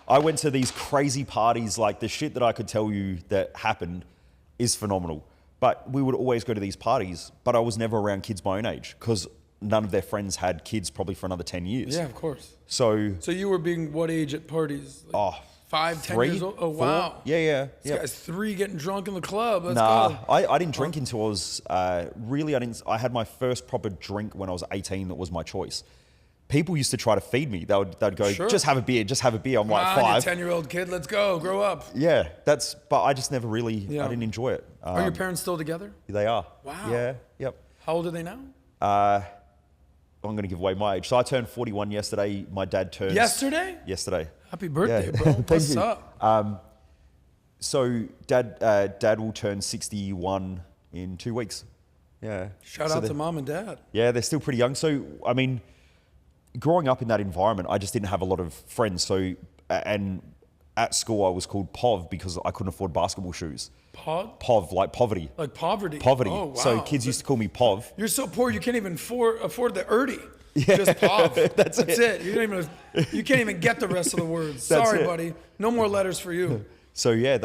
I went to these crazy parties. Like the shit that I could tell you that happened is phenomenal. But we would always go to these parties, but I was never around kids my own age because none of their friends had kids probably for another 10 years. Yeah, of course. So you were being what age at parties? Like 5, 10 years old? Oh, 4? wow. Yeah. This guy's 3 getting drunk in the club. Let's Nah, go. I didn't drink until I was, I had my first proper drink when I was 18 that was my choice. People used to try to feed me. They'd go, just have a beer. I'm like 5. 10-year-old kid, let's go, grow up. Yeah, but I just never really, I didn't enjoy it. Are your parents still together? They are. Wow. Yeah, yep. How old are they now? I'm going to give away my age. So I turned 41 yesterday. My dad turned... Yesterday? Yesterday. Happy birthday, bro. What's up? So dad will turn 61 in 2 weeks. Yeah. Shout out to mom and dad. Yeah, they're still pretty young. So, I mean, growing up in that environment, I just didn't have a lot of friends. So, and at school, I was called POV because I couldn't afford basketball shoes. POV, like poverty. Like poverty. Poverty. Oh, wow. So kids used to call me POV. You're so poor you can't even afford the Erdy. Yeah. Just POV. That's it. You can't even get the rest of the words. Sorry, buddy. No more letters for you. So yeah,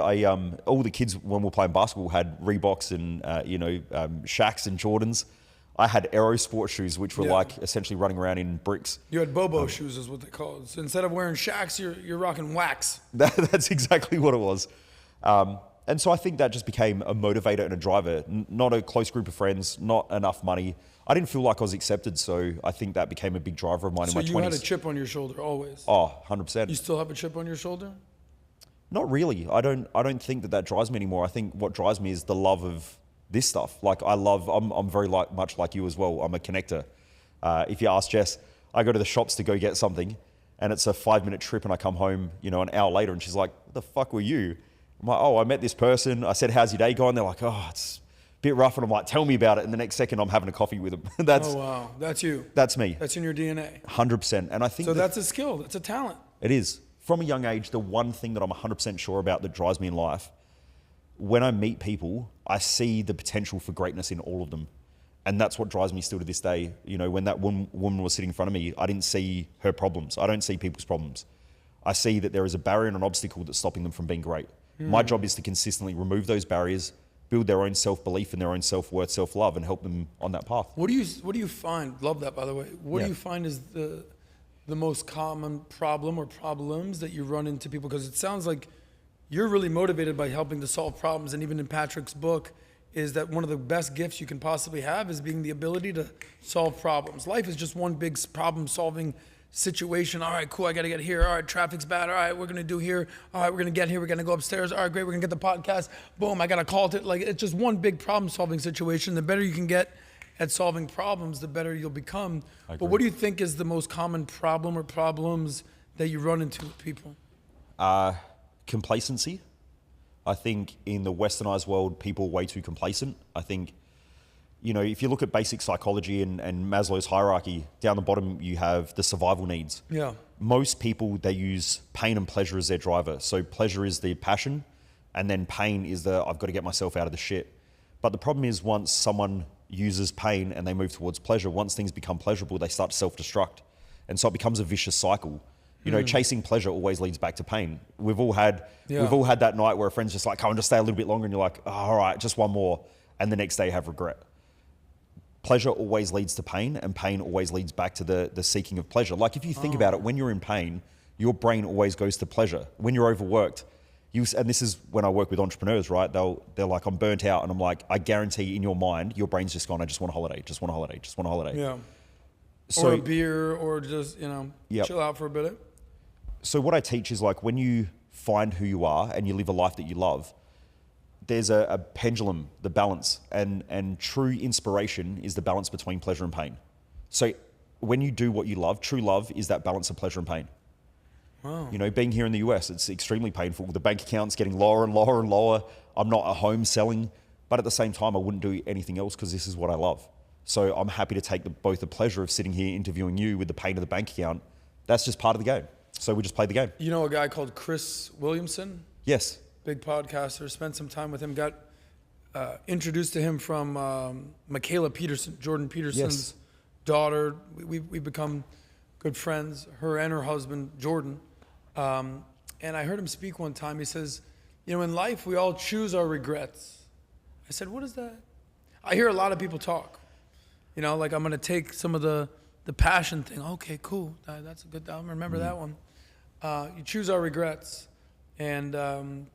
all the kids when we were playing basketball had Reeboks and Shaqs and Jordans. I had Aero sport shoes, which were like essentially running around in bricks. You had Bobo shoes, is what they call it. So instead of wearing Shaqs, you're rocking wax. That's exactly what it was. And so I think that just became a motivator and a driver. Not a close group of friends, not enough money. I didn't feel like I was accepted, so I think that became a big driver of mine in my 20s. So you had a chip on your shoulder always? Oh, 100%. You still have a chip on your shoulder? Not really. I don't think that drives me anymore. I think what drives me is the love of this stuff. Like I'm very much like you as well. I'm a connector. If you ask Jess, I go to the shops to go get something and it's a 5-minute trip and I come home, an hour later and she's like, what the fuck were you? I'm like, I met this person. I said, how's your day going? They're like, it's a bit rough. And I'm like, tell me about it. And the next second I'm having a coffee with them. Oh, wow. That's you. That's me. That's in your DNA. 100%. And I think that's a skill. That's a talent. It is. From a young age, the one thing that I'm 100% sure about that drives me in life, when I meet people, I see the potential for greatness in all of them. And that's what drives me still to this day. When that woman was sitting in front of me, I didn't see her problems. I don't see people's problems. I see that there is a barrier and an obstacle that's stopping them from being great. My job is to consistently remove those barriers, build their own self-belief and their own self-worth, self-love, and help them on that path. What do you find? Love that, by the way. What do you find is the most common problem or problems that you run into people? Because it sounds like you're really motivated by helping to solve problems. And even in Patrick's book is that one of the best gifts you can possibly have is being the ability to solve problems. Life is just one big problem-solving situation. All right, cool, I got to get here. All right, traffic's bad. All right, we're going to do here. All right, we're going to get here. We're going to go upstairs. All right, great, we're going to get the podcast. Boom, I got to call it. Like, it's just one big problem-solving situation. The better you can get at solving problems, the better you'll become. But what do you think is the most common problem or problems that you run into with people? Complacency. I think in the westernized world, people are way too complacent. I think, if you look at basic psychology and Maslow's hierarchy, down the bottom you have the survival needs. Yeah. Most people, they use pain and pleasure as their driver. So pleasure is the passion, and then pain is I've got to get myself out of the shit. But the problem is once someone uses pain and they move towards pleasure, once things become pleasurable, they start to self-destruct. And so it becomes a vicious cycle. Chasing pleasure always leads back to pain. We've all had that night where a friend's just like, come on, just stay a little bit longer. And you're like, all right, just one more. And the next day you have regret. Pleasure always leads to pain, and pain always leads back to the seeking of pleasure. Like if you think about it, when you're in pain, your brain always goes to pleasure. When you're overworked, and this is when I work with entrepreneurs, right? They're like, I'm burnt out. And I'm like, I guarantee in your mind, your brain's just gone, I just want a holiday, just want a holiday, just want a holiday. Yeah. So, or a beer, or just, chill out for a bit. So what I teach is like when you find who you are and you live a life that you love, there's a pendulum, the balance, and true inspiration is the balance between pleasure and pain. So when you do what you love, true love is that balance of pleasure and pain. Wow. Being here in the US, it's extremely painful. The bank account's getting lower and lower and lower. I'm not at home selling, but at the same time, I wouldn't do anything else because this is what I love. So I'm happy to take both the pleasure of sitting here interviewing you with the pain of the bank account. That's just part of the game. So we just play the game. You know a guy called Chris Williamson? Yes. Big podcaster. Spent some time with him. Got introduced to him from Michaela Peterson, Jordan Peterson's daughter. We've become good friends, her and her husband, Jordan. And I heard him speak one time. He says, you know, in life, we all choose our regrets. I said, what is that? I hear a lot of people talk. You know, like I'm going to take some of the passion thing. Okay, cool. That's a good, I'll remember that one. You choose our regrets. And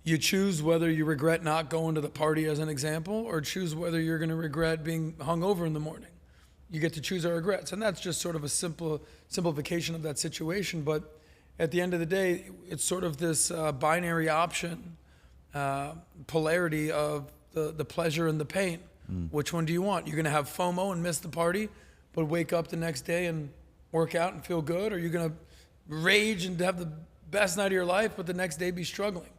you choose whether you regret not going to the party as an example, or choose whether you're going to regret being hungover in the morning. You get to choose our regrets. And that's just sort of a simplification of that situation. But at the end of the day, it's sort of this binary option, polarity of the pleasure and the pain. Which one do you want? You're going to have FOMO and miss the party, but wake up the next day and work out and feel good? Or you're going to rage and have the best night of your life, but the next day be struggling?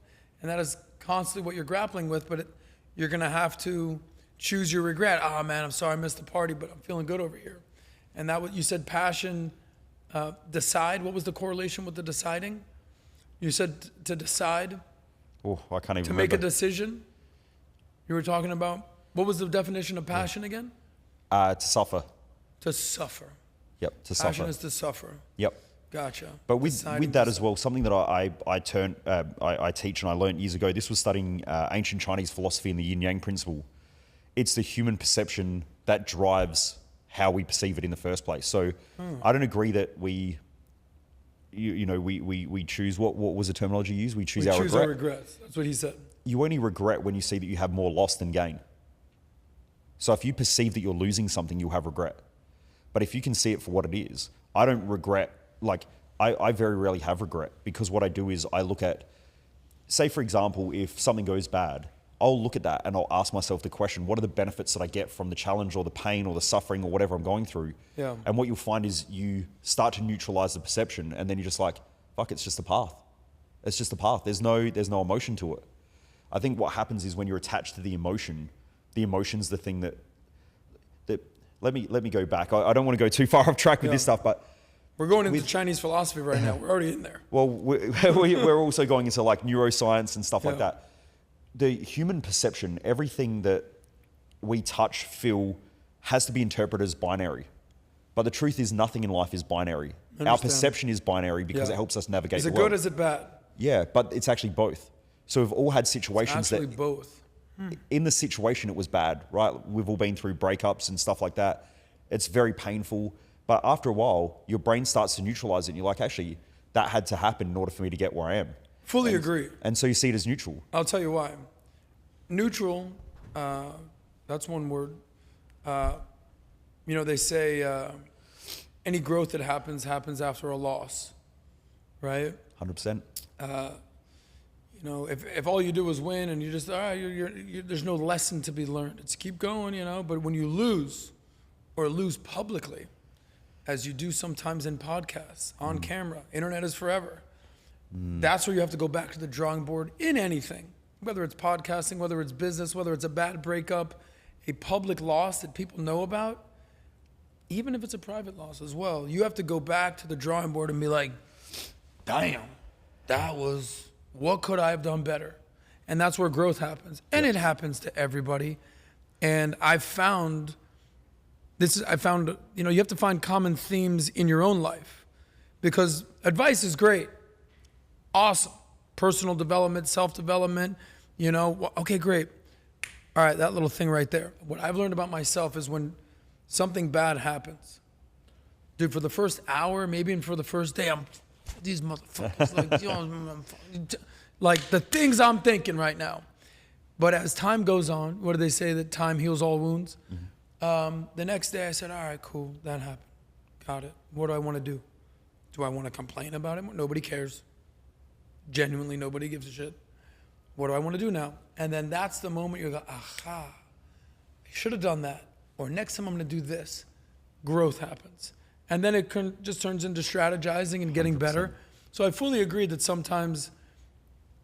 And that is constantly what you're grappling with, but you're going to have to choose your regret. Oh man, I'm sorry I missed the party, but I'm feeling good over here. And that what you said, passion, decide. What was the correlation with the deciding? You said to decide. Oh, I can't even to remember. Make a decision. You were talking about, what was the definition of passion again? To suffer. To suffer. Yep, to suffer. Passion is to suffer. Yep. Gotcha. But with that as well, something that I teach and I learned years ago, this was studying ancient Chinese philosophy and the yin-yang principle. It's the human perception that drives how we perceive it in the first place. So I don't agree that we choose, what was the terminology used? We choose our regrets. That's what he said. You only regret when you see that you have more loss than gain. So if you perceive that you're losing something, you'll have regret. But if you can see it for what it is, I don't regret, like I very rarely have regret, because what I do is I look at, say for example, if something goes bad, I'll look at that and I'll ask myself the question, what are the benefits that I get from the challenge or the pain or the suffering or whatever I'm going through? Yeah. And what you'll find is you start to neutralize the perception, and then you're just like, fuck, it's just a path. It's just a path. There's no emotion to it. I think what happens is when you're attached to the emotion's the thing that let me go back. I don't want to go too far off track with this stuff, but we're going into Chinese philosophy right now. We're already in there. Well, we're also going into like neuroscience and stuff like that. The human perception, everything that we touch, feel, has to be interpreted as binary. But the truth is, nothing in life is binary. Our perception is binary because it helps us navigate the world. Is it good? Is it bad? Yeah, but it's actually both. So we've all had situations it's actually both. In the situation it was bad, right? We've all been through breakups and stuff like that. It's very painful. But after a while, your brain starts to neutralize it. And you're like, actually, that had to happen in order for me to get where I am. Fully agree. And so you see it as neutral. I'll tell you why. Neutral, that's one word. They say any growth that happens after a loss, right? 100%. If all you do is win and you just, there's no lesson to be learned. It's keep going, but when you lose, or lose publicly, as you do sometimes in podcasts, on camera, internet is forever. That's where you have to go back to the drawing board in anything, whether it's podcasting, whether it's business, whether it's a bad breakup, a public loss that people know about, even if it's a private loss as well. You have to go back to the drawing board and be like, damn, what could I have done better? And that's where growth happens. And it happens to everybody. And you have to find common themes in your own life, because advice is great. Awesome. Personal development, self-development, okay, great. All right, that little thing right there. What I've learned about myself is when something bad happens, dude, for the first hour, maybe even for the first day, I'm these motherfuckers, like the things I'm thinking right now. But as time goes on, what do they say, that time heals all wounds? The next day I said, all right, cool, that happened. Got it. What do I want to do? Do I want to complain about it? Nobody cares. Genuinely, nobody gives a shit. What do I want to do now? And then that's the moment you go, aha, I should have done that. Or next time I'm going to do this. Growth happens. And then it just turns into strategizing and getting 100%. Better. So I fully agree that sometimes,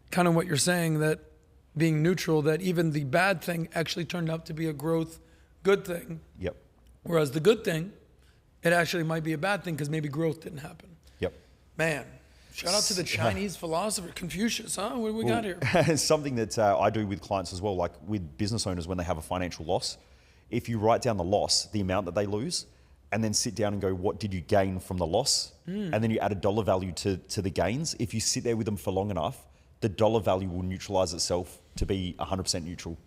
kind of what you're saying, that being neutral, that even the bad thing actually turned out to be a growth good thing. Yep. Whereas the good thing, it actually might be a bad thing because maybe growth didn't happen. Yep. Man, shout out to the Chinese philosopher, Confucius, huh? What do we got here? It's something that I do with clients as well, like with business owners when they have a financial loss. If you write down the loss, the amount that they lose, and then sit down and go, what did you gain from the loss? And then you add a dollar value to the gains. If you sit there with them for long enough, the dollar value will neutralize itself to be 100% neutral.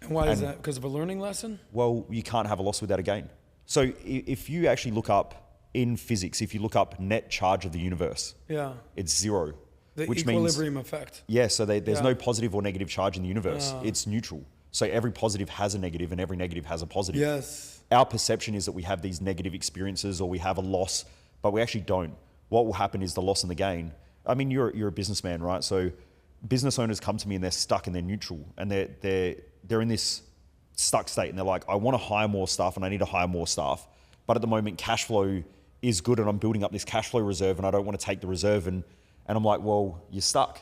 And why is that? Because of a learning lesson? Well, you can't have a loss without a gain. So if you actually look up in physics, if you look up net charge of the universe, it's zero. The which equilibrium means, effect. Yeah, so there's no positive or negative charge in the universe. It's neutral. So every positive has a negative and every negative has a positive. Yes. Our perception is that we have these negative experiences or we have a loss, but we actually don't. What will happen is the loss and the gain. I mean, you're a businessman, right? So business owners come to me and they're stuck and they're neutral and they're in this stuck state and they're like, I want to hire more staff and I need to hire more staff. But at the moment, cash flow is good and I'm building up this cash flow reserve and I don't want to take the reserve. And I'm like, well, you're stuck.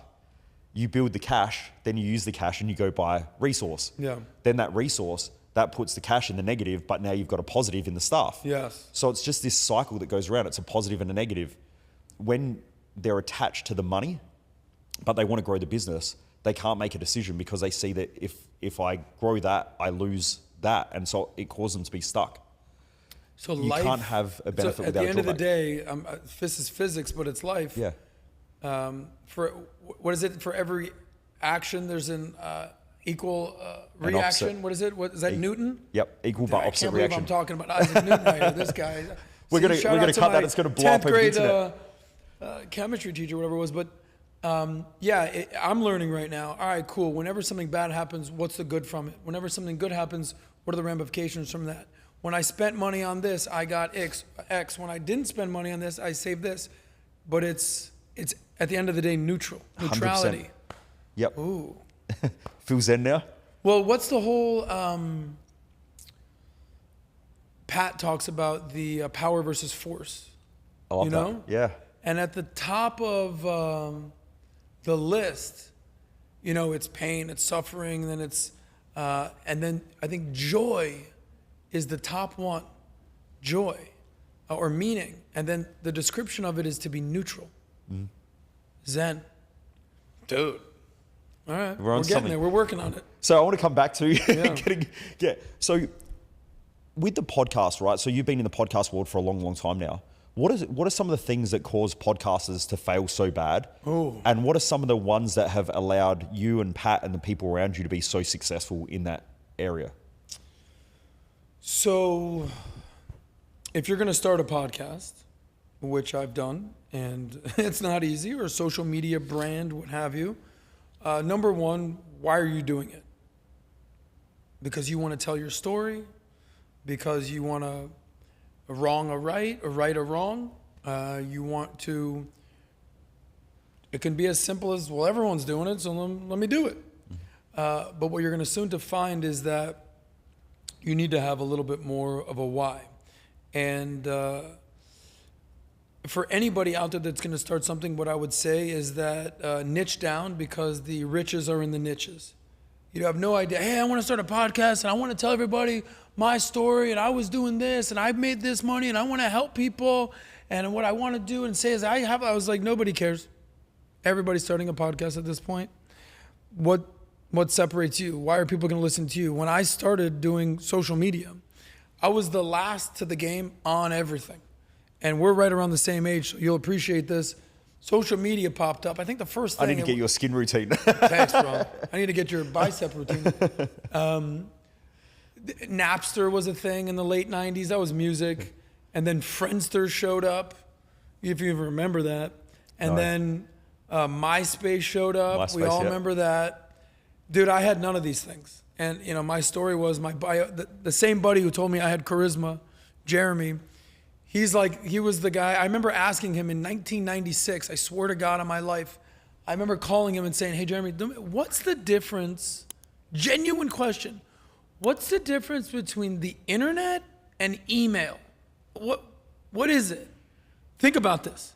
You build the cash, then you use the cash and you go buy resource. Yeah. Then that resource, that puts the cash in the negative, but now you've got a positive in the staff. Yes. So it's just this cycle that goes around. It's a positive and a negative. When they're attached to the money, but they want to grow the business, they can't make a decision because they see that if I grow that, I lose that. And so it causes them to be stuck. So you can't have a benefit without a drawback. At the end of the day, this is physics, but it's life. Yeah. For what is it? For every action, there's an equal reaction. What is it? What is that? Newton? Yep. Equal but opposite reaction. I can't believe I'm talking about Isaac Newton right here. This guy. We're gonna cut that. It's gonna blow up over the internet. 10th grade chemistry teacher, whatever it was, but I'm learning right now. All right, cool. Whenever something bad happens, what's the good from it? Whenever something good happens, what are the ramifications from that? When I spent money on this, I got X. When I didn't spend money on this, I saved this. But it's at the end of the day neutral. Neutrality. 100%. Yep. Ooh. Feel zen now? Well, what's the whole Pat talks about the power versus force. I love that. Yeah. And at the top of the list, it's pain, it's suffering, and then it's and then I think joy is the top one. Joy or meaning. And then the description of it is to be neutral. Mm-hmm. Zen. Dude. All right. We're getting there. We're working on it. So I want to come back to So with the podcast, right? So you've been in the podcast world for a long, long time now. What are some of the things that cause podcasters to fail so bad? Ooh. And what are some of the ones that have allowed you and Pat and the people around you to be so successful in that area? So if you're going to start a podcast, which I've done, and it's not easy, or a social media brand, what have you, number one, why are you doing it? Because you want to tell your story? Because you want to wrong a right, or right a wrong? You want to, it can be as simple as, well, everyone's doing it, so let me do it. But what you're going to soon to find is that you need to have a little bit more of a why. And for anybody out there that's going to start something, what I would say is that niche down, because the riches are in the niches. You have no idea, hey, I want to start a podcast and I want to tell everybody my story and I was doing this and I've made this money and I want to help people and what I want to do and say is I was like, nobody cares. Everybody's starting a podcast at this point. What separates you? Why are people going to listen to you? When I started doing social media, I was the last to the game on everything. And we're right around the same age, so you'll appreciate this. Social media popped up. I think the first thing... I need to get your skin routine. Thanks, bro. I need to get your bicep routine. Napster was a thing in the late 90s. That was music. And then Friendster showed up, if you even remember that. And then MySpace showed up. We all remember that. Dude, I had none of these things. And, my story was the same buddy who told me I had charisma, Jeremy, he was the guy. I remember asking him in 1996, I swear to God on my life, I remember calling him and saying, hey, Jeremy, what's the difference, genuine question, what's the difference between the internet and email? What is it? Think about this.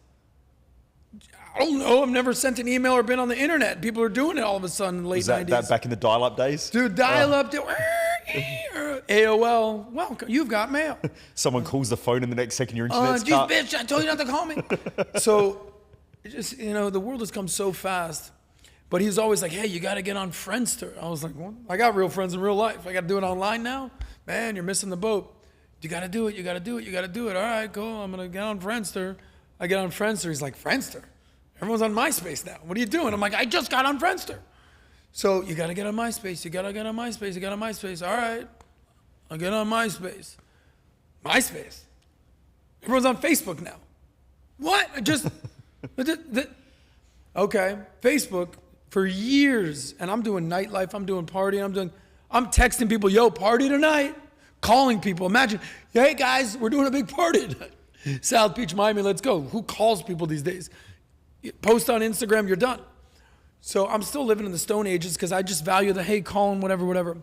I don't know. I've never sent an email or been on the internet. People are doing it all of a sudden in the late 90s. That back in the dial-up days? Dude, dial-up. AOL, welcome, you've got mail. Someone calls the phone in the next second, your internet's Geez, cut. bitch, I told you not to call me. So, it just, the world has come so fast. But he's always like, hey, you got to get on Friendster. I was like, well, I got real friends in real life. I got to do it online now? Man, you're missing the boat. You got to do it. You got to do it. You got to do it. All right, cool. I'm going to get on Friendster. I get on Friendster. He's like, Friendster? Everyone's on MySpace now. What are you doing? I'm like, I just got on Friendster. So you got to get on MySpace. You got to get on MySpace. You got on MySpace. All right. I'll get on MySpace. MySpace? Everyone's on Facebook now. What? Okay, Facebook. For years, and I'm doing nightlife, I'm doing partying, I'm texting people, yo, party tonight, calling people. Imagine, hey guys, we're doing a big party tonight. South Beach, Miami, let's go. Who calls people these days? You post on Instagram, you're done. So I'm still living in the Stone Ages because I just value the, hey, calling, whatever.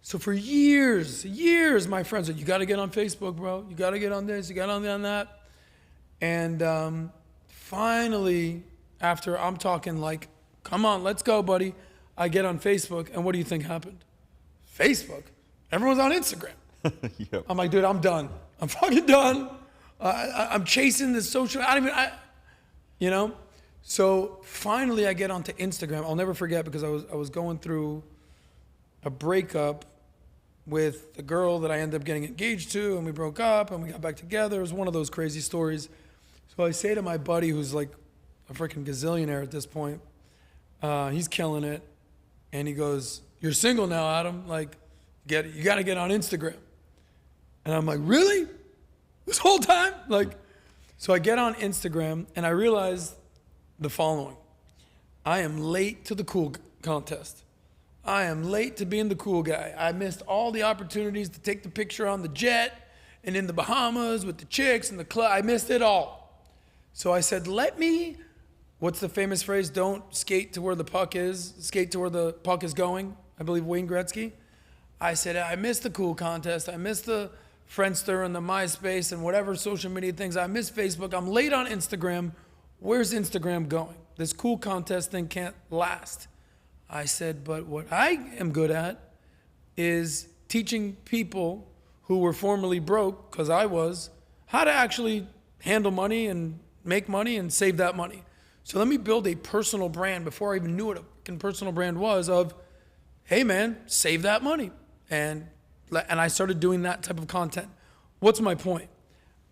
So for years, my friends said, you got to get on Facebook, bro. You got to get on this, you got to get on that. And finally, after I'm talking like, come on, let's go, buddy. I get on Facebook, and what do you think happened? Facebook? Everyone's on Instagram. Yep. I'm like, dude, I'm done. I'm fucking done. I'm chasing this social, So finally I get onto Instagram. I'll never forget because I was going through a breakup with the girl that I ended up getting engaged to, and we broke up, and we got back together. It was one of those crazy stories. So I say to my buddy, who's like a freaking gazillionaire at this point, he's killing it, and he goes, you're single now, Adam, like, you got to get on Instagram. And I'm like, really? This whole time? Like, so I get on Instagram, and I realize the following. I am late to the cool contest. I am late to being the cool guy. I missed all the opportunities to take the picture on the jet and in the Bahamas with the chicks and the club. I missed it all. So I said, what's the famous phrase? Don't skate to where the puck is, skate to where the puck is going. I believe Wayne Gretzky. I said, I missed the cool contest. I missed the Friendster and the MySpace and whatever social media things. I missed Facebook. I'm late on Instagram. Where's Instagram going? This cool contest thing can't last. I said, but what I am good at is teaching people who were formerly broke, because I was, how to actually handle money and make money and save that money. So let me build a personal brand before I even knew what a personal brand was of, hey man, save that money. And I started doing that type of content. What's my point?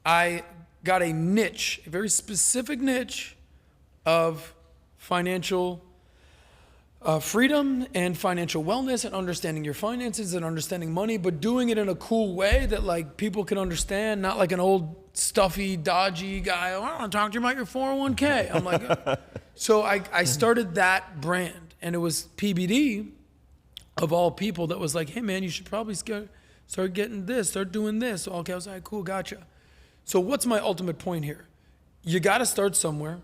I got a niche, a very specific niche of financial freedom and financial wellness and understanding your finances and understanding money, but doing it in a cool way that like people can understand, not like an old stuffy, dodgy guy. I want to talk to you about your 401k. I'm like, so I started that brand, and it was PBD of all people that was like, hey man, you should probably start getting this, start doing this. So, okay, I was like, cool, gotcha. So what's my ultimate point here? You got to start somewhere.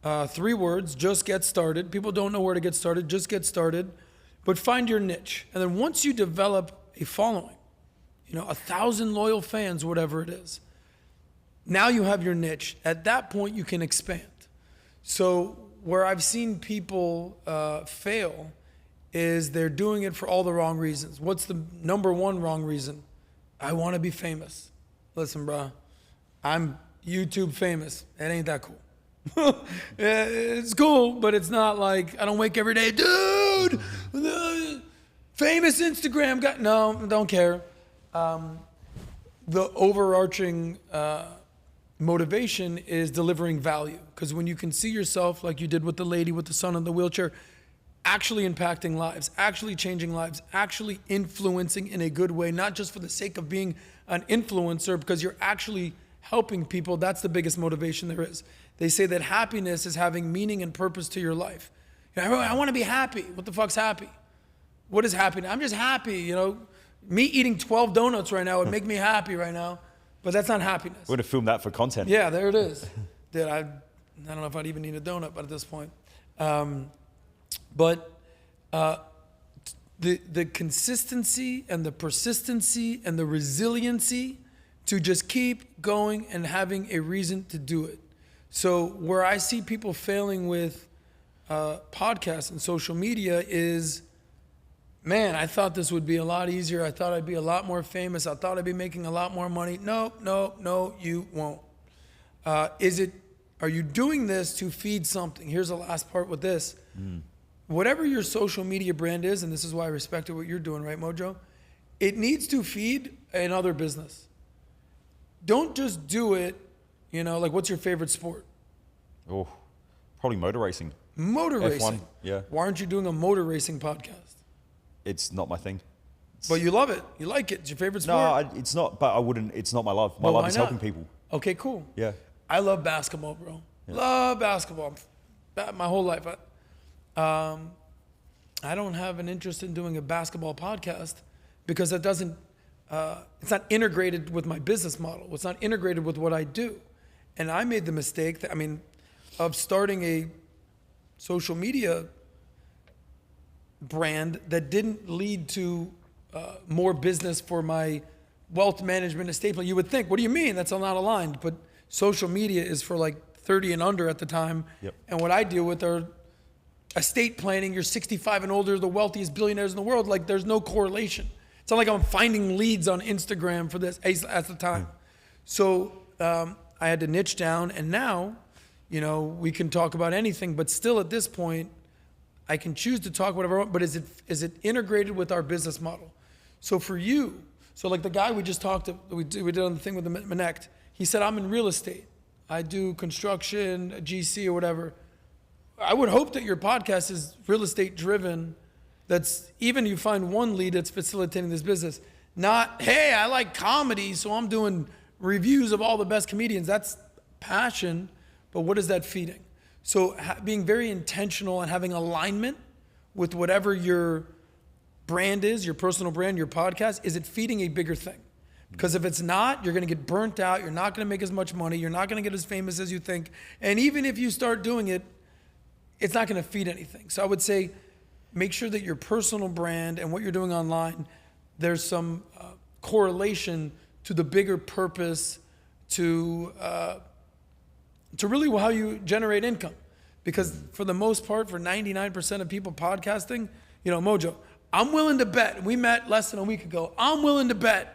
3 words, just get started. People don't know where to get started, just get started. But find your niche. And then once you develop a following, 1,000 loyal fans, whatever it is, now you have your niche. At that point, you can expand. So where I've seen people fail is they're doing it for all the wrong reasons. What's the number one wrong reason? I want to be famous. Listen, bro, I'm YouTube famous. It ain't that cool. It's cool, but it's not like I don't wake every day, dude, famous Instagram guy. No, don't care. The overarching motivation is delivering value, because when you can see yourself like you did with the lady with the son in the wheelchair, actually impacting lives, actually changing lives, actually influencing in a good way, not just for the sake of being an influencer, because you're actually helping people. That's the biggest motivation there is. They say that happiness is having meaning and purpose to your life. I want to be happy. What the fuck's happy? What is happiness? I'm just happy, Me eating 12 donuts right now would make me happy right now, but that's not happiness. We're going to film that for content. Yeah, there it is. Dude, I don't know if I'd even need a donut, but at this point. But the consistency and the persistency and the resiliency to just keep going and having a reason to do it. So where I see people failing with podcasts and social media is man, I thought this would be a lot easier. I thought I'd be a lot more famous. I thought I'd be making a lot more money. No, you won't. Are you doing this to feed something? Here's the last part with this. Whatever your social media brand is, and this is why I respect what you're doing, right, Mojo? It needs to feed another business. Don't just do it, like what's your favorite sport? Oh, probably motor racing. Motor F1, racing? yeah. Why aren't you doing a motor racing podcast? It's not my thing. But you love it. You like it. It's your favorite sport? No, it's not, but I wouldn't, it's not my love. My love is helping people. Okay, cool. Yeah. I love basketball, bro. Yeah. Love basketball. My whole life. I don't have an interest in doing a basketball podcast because it doesn't, it's not integrated with my business model. It's not integrated with what I do. And I made the mistake of starting a social media brand that didn't lead to more business for my wealth management estate plan. You would think, what do you mean? That's not aligned. But social media is for like 30 and under at the time. Yep. And what I deal with are estate planning. You're 65 and older, the wealthiest billionaires in the world. Like there's no correlation. It's not like I'm finding leads on Instagram for this at the time. So I had to niche down, and now, we can talk about anything, but still at this point, I can choose to talk whatever I want, but is it integrated with our business model? So for you, like the guy we just talked to, we did on the thing with the Manect, he said, I'm in real estate. I do construction, GC or whatever. I would hope that your podcast is real estate driven. That's even you find one lead that's facilitating this business. Not, hey, I like comedy, so I'm doing reviews of all the best comedians. That's passion, but what is that feeding? So being very intentional and having alignment with whatever your brand is, your personal brand, your podcast, is it feeding a bigger thing? Because if it's not, you're going to get burnt out. You're not going to make as much money. You're not going to get as famous as you think. And even if you start doing it, it's not going to feed anything. So I would say make sure that your personal brand and what you're doing online, there's some correlation to the bigger purpose, to really how you generate income. Because for the most part, for 99% of people podcasting, Mojo, I'm willing to bet, we met less than a week ago, I'm willing to bet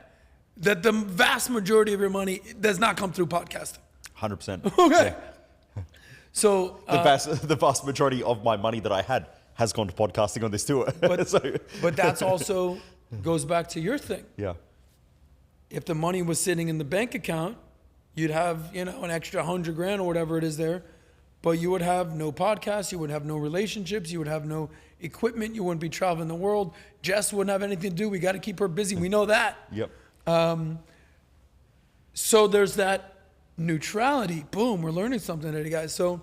that the vast majority of your money does not come through podcasting. 100%. Okay. Yeah. So the vast majority of my money that I had has gone to podcasting on this tour. But that's also goes back to your thing. Yeah. If the money was sitting in the bank account, you'd have, an extra $100,000 or whatever it is there, but you would have no podcasts, you would have no relationships, you would have no equipment, you wouldn't be traveling the world. Jess wouldn't have anything to do. We got to keep her busy. We know that. Yep. So there's that neutrality. Boom, we're learning something today, guys. So,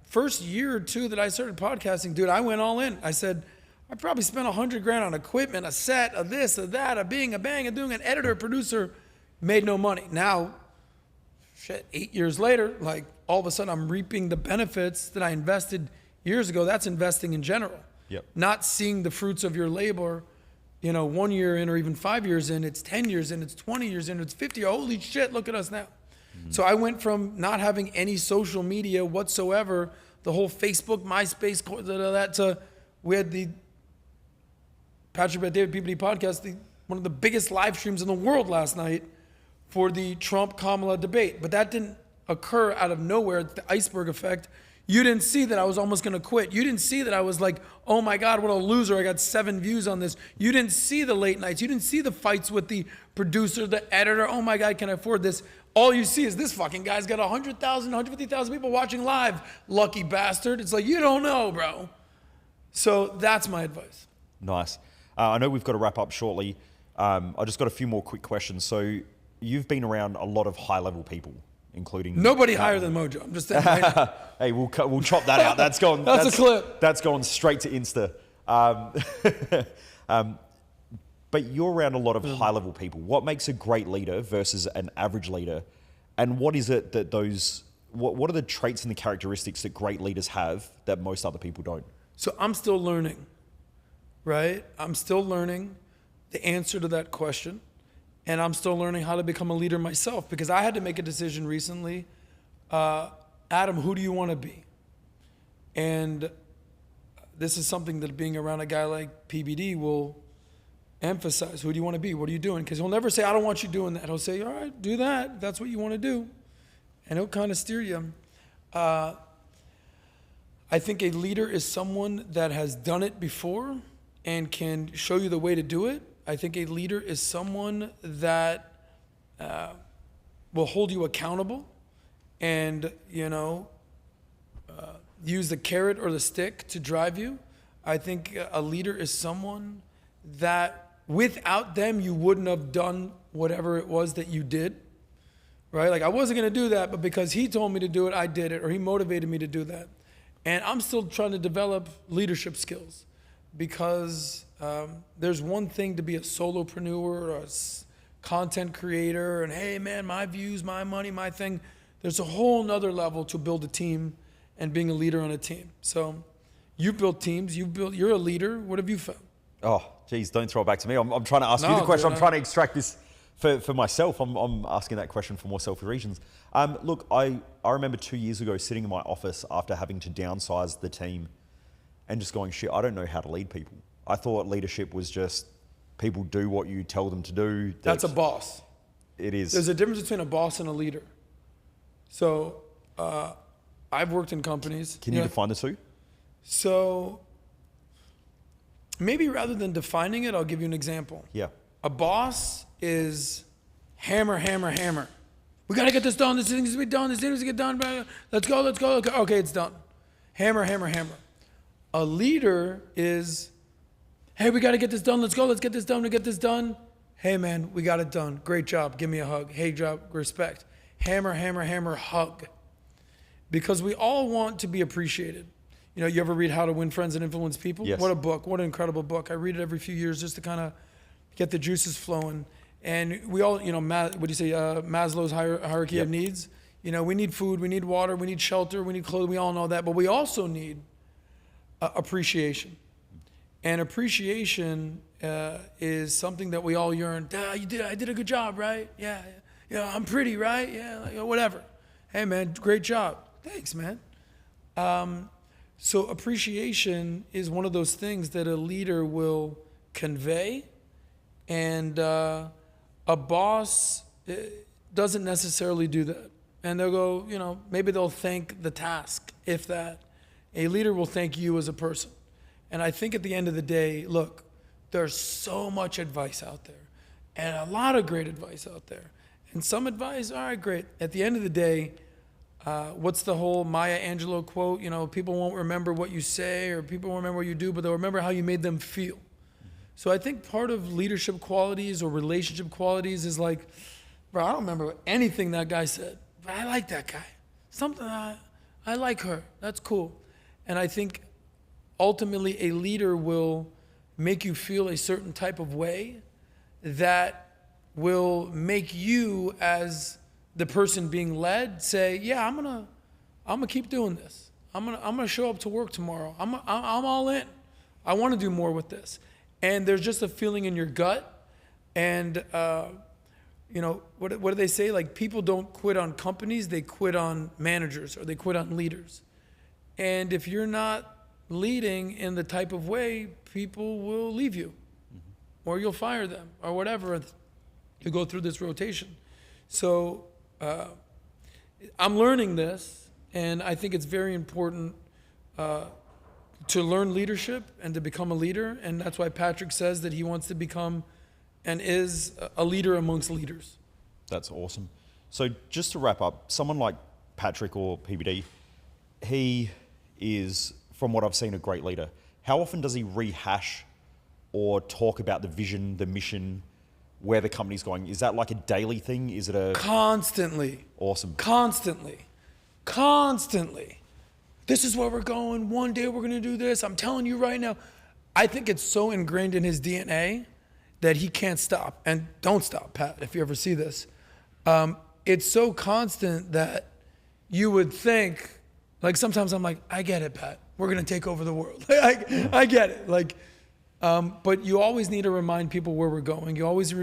first year or two that I started podcasting, dude, I went all in. I said, I probably spent $100,000 on equipment, a set, a this, a that, a bing, a bang, a doing, an editor, producer, made no money. Now, 8 years later, like all of a sudden I'm reaping the benefits that I invested years ago. That's investing in general. Yep. Not seeing the fruits of your labor, 1 year in or even 5 years in, it's 10 years in, it's 20 years in, it's 50. Holy shit, look at us now. Mm-hmm. So I went from not having any social media whatsoever, the whole Facebook, MySpace, to we had the Patrick Bet David PBD Podcast, one of the biggest live streams in the world last night for the Trump-Kamala debate. But that didn't occur out of nowhere, the iceberg effect. You didn't see that I was almost going to quit. You didn't see that I was like, oh my God, what a loser. I got 7 views on this. You didn't see the late nights. You didn't see the fights with the producer, the editor. Oh my God, can I afford this? All you see is this fucking guy's got 100,000, 150,000 people watching live. Lucky bastard. It's like, you don't know, bro. So that's my advice. Nice. I know we've got to wrap up shortly. I just got a few more quick questions. So you've been around a lot of high-level people, including nobody higher than Mojo. I'm just saying. Right. Hey, we'll chop that out. That's going. That's a clip. That's going straight to Insta. But you're around a lot of high-level people. What makes a great leader versus an average leader, and what is it that what are the traits and the characteristics that great leaders have that most other people don't? So I'm still learning, right? I'm still learning the answer to that question. And I'm still learning how to become a leader myself, because I had to make a decision recently. Adam, who do you want to be? And this is something that being around a guy like PBD will emphasize. Who do you want to be? What are you doing? Because he'll never say, I don't want you doing that. He'll say, all right, do that. If that's what you want to do. And he'll kind of steer you. I think a leader is someone that has done it before and can show you the way to do it. I think a leader is someone that will hold you accountable and, use the carrot or the stick to drive you. I think a leader is someone that without them, you wouldn't have done whatever it was that you did, right? Like I wasn't going to do that, but because he told me to do it, I did it, or he motivated me to do that. And I'm still trying to develop leadership skills because there's one thing to be a solopreneur or a content creator and, hey man, my views, my money, my thing. There's a whole nother level to build a team and being a leader on a team. So you've built teams, you're a leader. What have you found? Oh, geez, don't throw it back to me. I'm trying to ask you the question. Dude, I'm trying to extract this for myself. I'm asking that question for more selfish reasons. Look, I remember 2 years ago sitting in my office after having to downsize the team and just going, shit, I don't know how to lead people. I thought leadership was just people do what you tell them to do. That's a boss. It is. There's a difference between a boss and a leader. So I've worked in companies. Can you define the two? So maybe rather than defining it, I'll give you an example. Yeah. A boss is hammer, hammer, hammer. We got to get this done. This thing needs to be done. This thing needs to get done. Let's go. Okay, it's done. Hammer, hammer, hammer. A leader is, hey, we got to get this done. Let's go. Let's get this done. We get this done. Hey, man, we got it done. Great job. Give me a hug. Hey, job, respect. Hammer, hammer, hammer, hug. Because we all want to be appreciated. You ever read How to Win Friends and Influence People? Yes. What a book. What an incredible book. I read it every few years just to kind of get the juices flowing. And we all, Maslow's hierarchy of needs. We need food, we need water, we need shelter, we need clothing. We all know that. But we also need appreciation. And appreciation is something that we all yearn. I did a good job, right? Yeah, I'm pretty, right? Yeah, whatever. Hey, man, great job. Thanks, man. So appreciation is one of those things that a leader will convey, and a boss doesn't necessarily do that. And they'll go, maybe they'll thank the task, if that. A leader will thank you as a person. And I think at the end of the day, look, there's so much advice out there, and a lot of great advice out there. And some advice, all right, great. At the end of the day, what's the whole Maya Angelou quote? People won't remember what you say or people won't remember what you do, but they'll remember how you made them feel. So I think part of leadership qualities or relationship qualities is like, bro, I don't remember anything that guy said, but I like that guy. Something, I like her. That's cool. And I think ultimately a leader will make you feel a certain type of way that will make you as the person being led say, yeah, I'm gonna keep doing this. I'm gonna show up to work tomorrow. I'm all in. I want to do more with this. And there's just a feeling in your gut. And what do they say? Like, people don't quit on companies, they quit on managers or they quit on leaders. And if you're not leading in the type of way, people will leave you, or you'll fire them, or whatever. You go through this rotation. So I'm learning this, and I think it's very important to learn leadership and to become a leader. And that's why Patrick says that he wants to become and is a leader amongst leaders. That's awesome. So just to wrap up, someone like Patrick or PBD, he is, from what I've seen, a great leader. How often does he rehash or talk about the vision, the mission, where the company's going? Is that like a daily thing? Is it a... Constantly. Awesome. Constantly. This is where we're going. One day we're going to do this. I'm telling you right now. I think it's so ingrained in his DNA that he can't stop. And don't stop, Pat, if you ever see this. It's so constant that you would think, like, sometimes I'm like, I get it, Pat. We're going to take over the world. I get it. Like, but you always need to remind people where we're going. You always,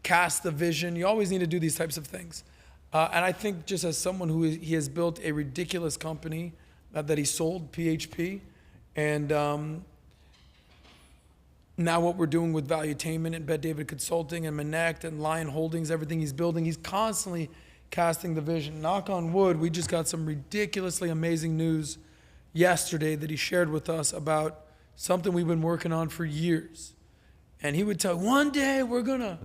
cast the vision. You always need to do these types of things. And I think just as someone he has built a ridiculous company that he sold, PHP, And now what we're doing with Valuetainment and Bet David Consulting and Manect and Lion Holdings, everything he's building, he's constantly casting the vision. Knock on wood, we just got some ridiculously amazing news yesterday that he shared with us about something we've been working on for years. And he would tell, one day we're gonna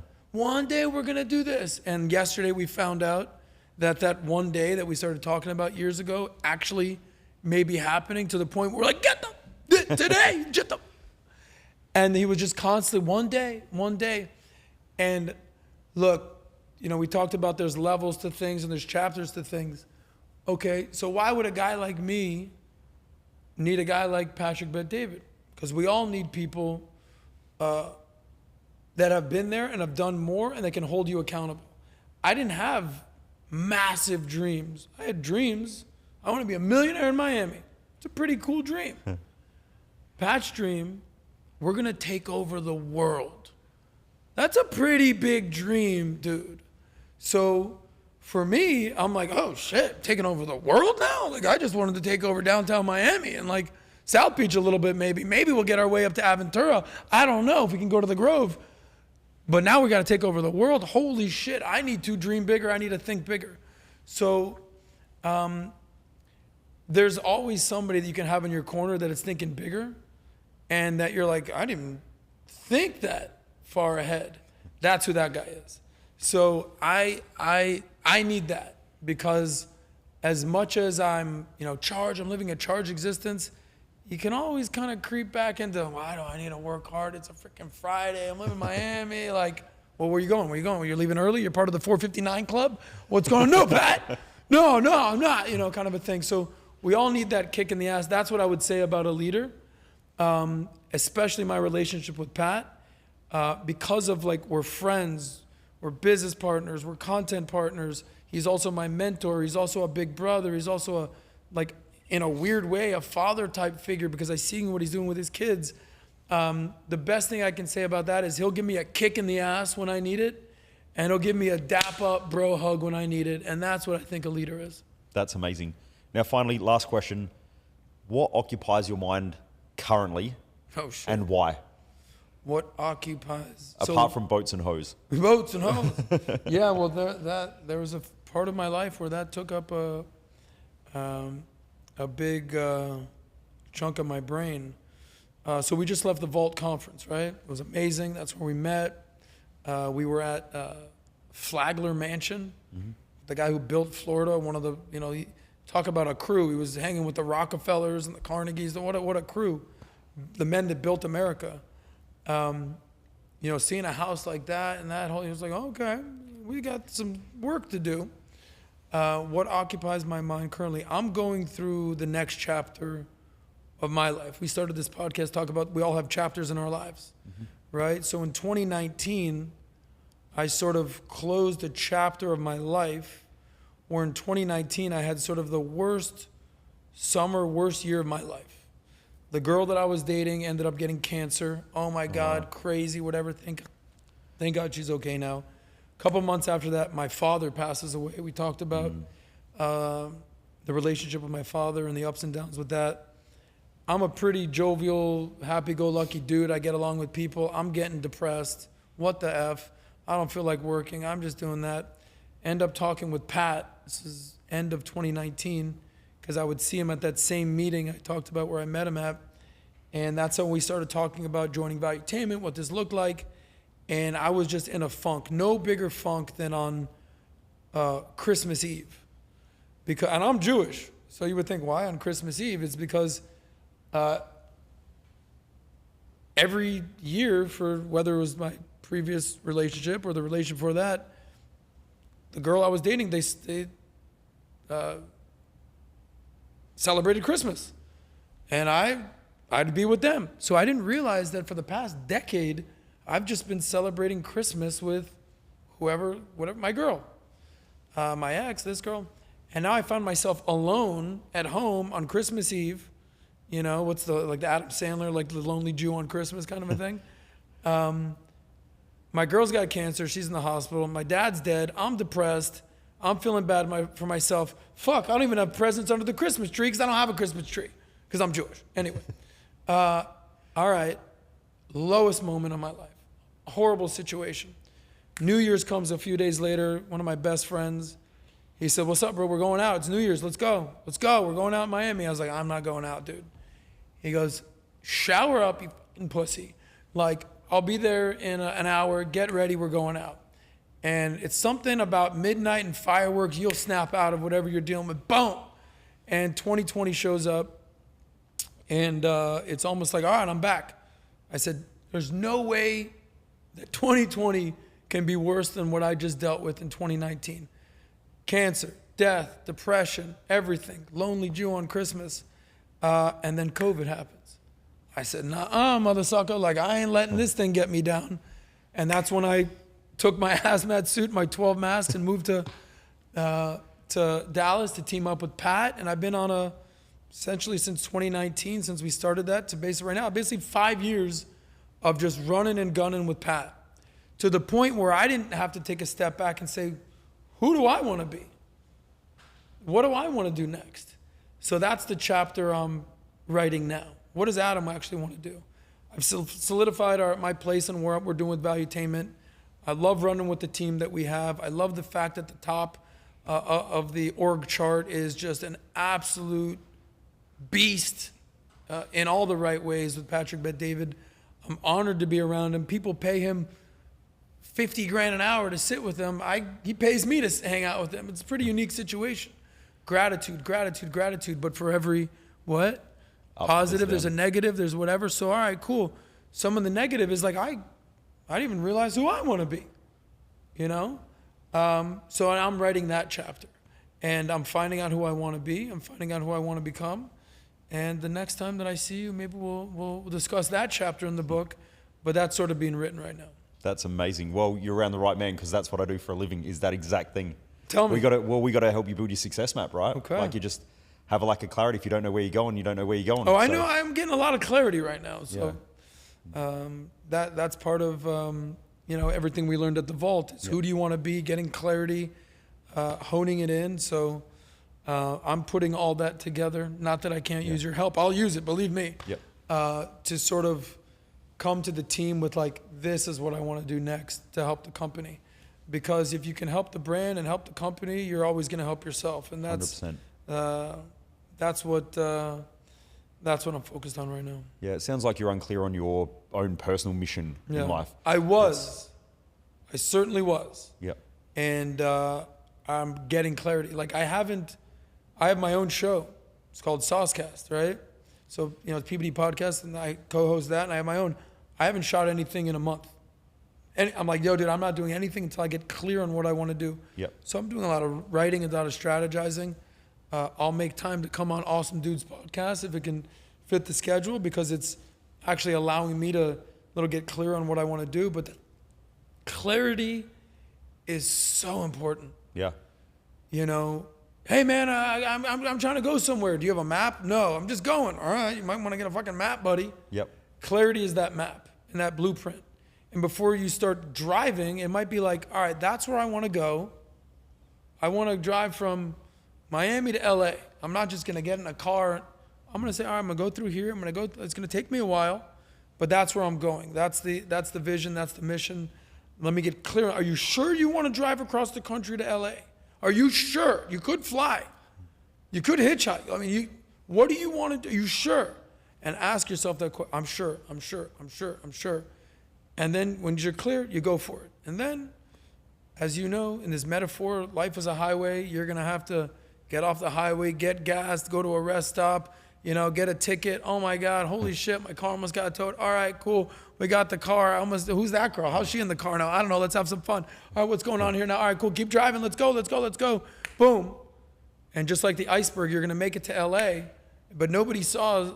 do this. And yesterday we found out that one day that we started talking about years ago actually may be happening, to the point where we're like, get them today, get them. And he was just constantly, one day. And look, we talked about there's levels to things and there's chapters to things. Okay, so why would a guy like me need a guy like Patrick Bet-David? Because we all need people that have been there and have done more and that can hold you accountable. I didn't have massive dreams. I had dreams. I want to be a millionaire in Miami. It's a pretty cool dream. Pat's dream, we're going to take over the world. That's a pretty big dream, dude. So for me, I'm like, oh shit, taking over the world now? Like, I just wanted to take over downtown Miami and like South Beach a little bit, maybe. Maybe we'll get our way up to Aventura. I don't know if we can go to the Grove. But now we got to take over the world. Holy shit, I need to dream bigger. I need to think bigger. So there's always somebody that you can have in your corner that is thinking bigger and that you're like, I didn't think that far ahead. That's who that guy is. So I need that, because as much as I'm, charged, I'm living a charged existence, you can always kind of creep back into, why do I need to work hard? It's a freaking Friday. I'm living in Miami. Like, well, where are you going? Where are you going? You're leaving early? You're part of the 459 club? What's going on? No, Pat. No, I'm not, kind of a thing. So we all need that kick in the ass. That's what I would say about a leader, especially my relationship with Pat, because of we're friends, we're business partners, we're content partners. He's also my mentor. He's also a big brother. He's also in a weird way, a father type figure, because I see what he's doing with his kids. The best thing I can say about that is he'll give me a kick in the ass when I need it, and he'll give me a dap up bro hug when I need it. And that's what I think a leader is. That's amazing. Now, finally, last question. What occupies your mind currently? Oh, shit. And why? What occupies? Apart from boats and hoes. Boats and hoes. Yeah, well, there was a part of my life where that took up a big chunk of my brain. So we just left the Vault conference, right? It was amazing. That's where we met. We were at Flagler Mansion. Mm-hmm. The guy who built Florida, one of the, talk about a crew. He was hanging with the Rockefellers and the Carnegies. What a crew. The men that built America. Seeing a house like that and that whole, he was like, okay, we got some work to do. What occupies my mind currently? I'm going through the next chapter of my life. We started this podcast talk about we all have chapters in our lives, right? So in 2019, I sort of closed a chapter of my life where in 2019 I had sort of the worst year of my life. The girl that I was dating ended up getting cancer. Oh my God, crazy, whatever. Thank God she's okay now. A couple months after that, my father passes away. We talked about the relationship with my father and the ups and downs with that. I'm a pretty jovial, happy-go-lucky dude. I get along with people. I'm getting depressed. What the F? I don't feel like working. I'm just doing that. End up talking with Pat. This is end of 2019, because I would see him at that same meeting I talked about where I met him at. And that's how we started talking about joining Valuetainment, what this looked like. And I was just in a funk, no bigger funk than on Christmas Eve. And I'm Jewish, so you would think, why on Christmas Eve? It's because every year, for whether it was my previous relationship or the relationship before that, the girl I was dating, they celebrated Christmas. And I'd be with them. So I didn't realize that for the past decade, I've just been celebrating Christmas with whatever, my girl, my ex, this girl. And now I found myself alone at home on Christmas Eve. What's the Adam Sandler, the lonely Jew on Christmas kind of a thing. My girl's got cancer. She's in the hospital. My dad's dead. I'm depressed. I'm feeling bad for myself. Fuck, I don't even have presents under the Christmas tree because I don't have a Christmas tree because I'm Jewish. Anyway, All right, lowest moment of my life. Horrible situation. New Year's comes a few days later. One of my best friends, he said, what's up, bro? We're going out. It's New Year's. Let's go. Let's go. We're going out in Miami. I was like, I'm not going out, dude. He goes, shower up, you fucking pussy. Like, I'll be there in an hour. Get ready. We're going out. And it's something about midnight and fireworks. You'll snap out of whatever you're dealing with. Boom. And 2020 shows up. And it's almost like, all right, I'm back. I said, there's no way that 2020 can be worse than what I just dealt with in 2019. Cancer, death, depression, everything. Lonely Jew on Christmas. And then COVID happens. I said, nah, mother sucker. Like, I ain't letting this thing get me down. And that's when I took my hazmat suit, my 12 masks, and moved to Dallas to team up with Pat. And I've been on essentially since 2019, since we started that, to basically right now, basically 5 years of just running and gunning with Pat, to the point where I didn't have to take a step back and say, who do I want to be? What do I want to do next? So that's the chapter I'm writing now. What does Adam actually want to do? I've solidified my place and what we're doing with Valuetainment. I love running with the team that we have. I love the fact that the top of the org chart is just an absolute beast in all the right ways with Patrick Bet-David. I'm honored to be around him. People pay him $50,000 an hour to sit with him. He pays me to hang out with him. It's a pretty unique situation. Gratitude, gratitude, gratitude. But for every what? Positive, there's a negative, there's whatever. So, all right, cool. Some of the negative is like, I didn't even realize who I want to be, you know? So I'm writing that chapter. And I'm finding out who I want to be. I'm finding out who I want to become. And the next time that I see you, maybe we'll discuss that chapter in the book. But that's sort of being written right now. That's amazing. Well, you're around the right man, because that's what I do for a living, is that exact thing. Tell me. We got to help you build your success map, right? Okay. Like, you just have a lack of clarity. If you don't know where you're going, you don't know where you're going. Oh, I know. I'm getting a lot of clarity right now. So that's part of everything we learned at the Vault. Is who do you want to be? Getting clarity, honing it in. So I'm putting all that together. Not that I can't use your help. I'll use it. Believe me. Yep. To sort of come to the team with like, this is what I want to do next to help the company. Because if you can help the brand and help the company, you're always going to help yourself. And that's 100%. That's what I'm focused on right now. Yeah, it sounds like you're unclear on your own personal mission in life. I certainly was. Yep. And I'm getting clarity. Like, I have my own show. It's called Saucecast, right? So, it's PBD Podcast, and I co-host that, and I have my own. I haven't shot anything in a month. And I'm like, yo, dude, I'm not doing anything until I get clear on what I want to do. Yep. So I'm doing a lot of writing and a lot of strategizing. I'll make time to come on Awesome Dudes podcast if it can fit the schedule, because it's actually allowing me to get clear on what I want to do. But the clarity is so important. Yeah. Hey man, I'm trying to go somewhere. Do you have a map? No, I'm just going. All right, you might want to get a fucking map, buddy. Yep. Clarity is that map and that blueprint. And before you start driving, it might be like, all right, that's where I want to go. I want to drive from Miami to LA. I'm not just going to get in a car. I'm going to say, all right, I'm going to go through here. It's going to take me a while, but that's where I'm going. That's the vision. That's the mission. Let me get clear. Are you sure you want to drive across the country to LA? Are you sure? You could fly. You could hitchhike. I mean, what do you want to do? Are you sure? And ask yourself that question. I'm sure. And then when you're clear, you go for it. And then, as you know, in this metaphor, life is a highway. You're going to have to get off the highway, get gas, go to a rest stop, get a ticket. Oh my God, holy shit, my car almost got towed. All right, cool. We got the car. Who's that girl? How's she in the car now? I don't know. Let's have some fun. All right, what's going on here now? All right, cool. Keep driving. Let's go. Boom. And just like the iceberg, you're going to make it to LA, but nobody saw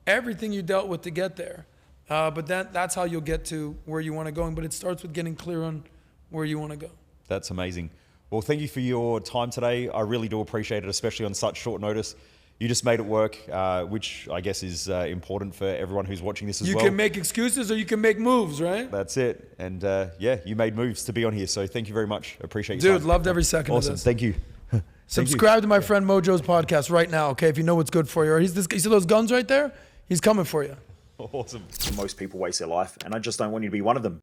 everything you dealt with to get there. But that's how you'll get to where you want to go. But it starts with getting clear on where you want to go. That's amazing. Well, thank you for your time today. I really do appreciate it, especially on such short notice. You just made it work, which I guess is important for everyone who's watching this as well. You can make excuses or you can make moves, right? That's it. And you made moves to be on here. So thank you very much. Appreciate your time. Dude, loved every second of this. Awesome. Thank you. Subscribe to my friend Mojo's podcast right now, okay? If you know what's good for you. You see those guns right there? He's coming for you. Awesome. Most people waste their life, and I just don't want you to be one of them.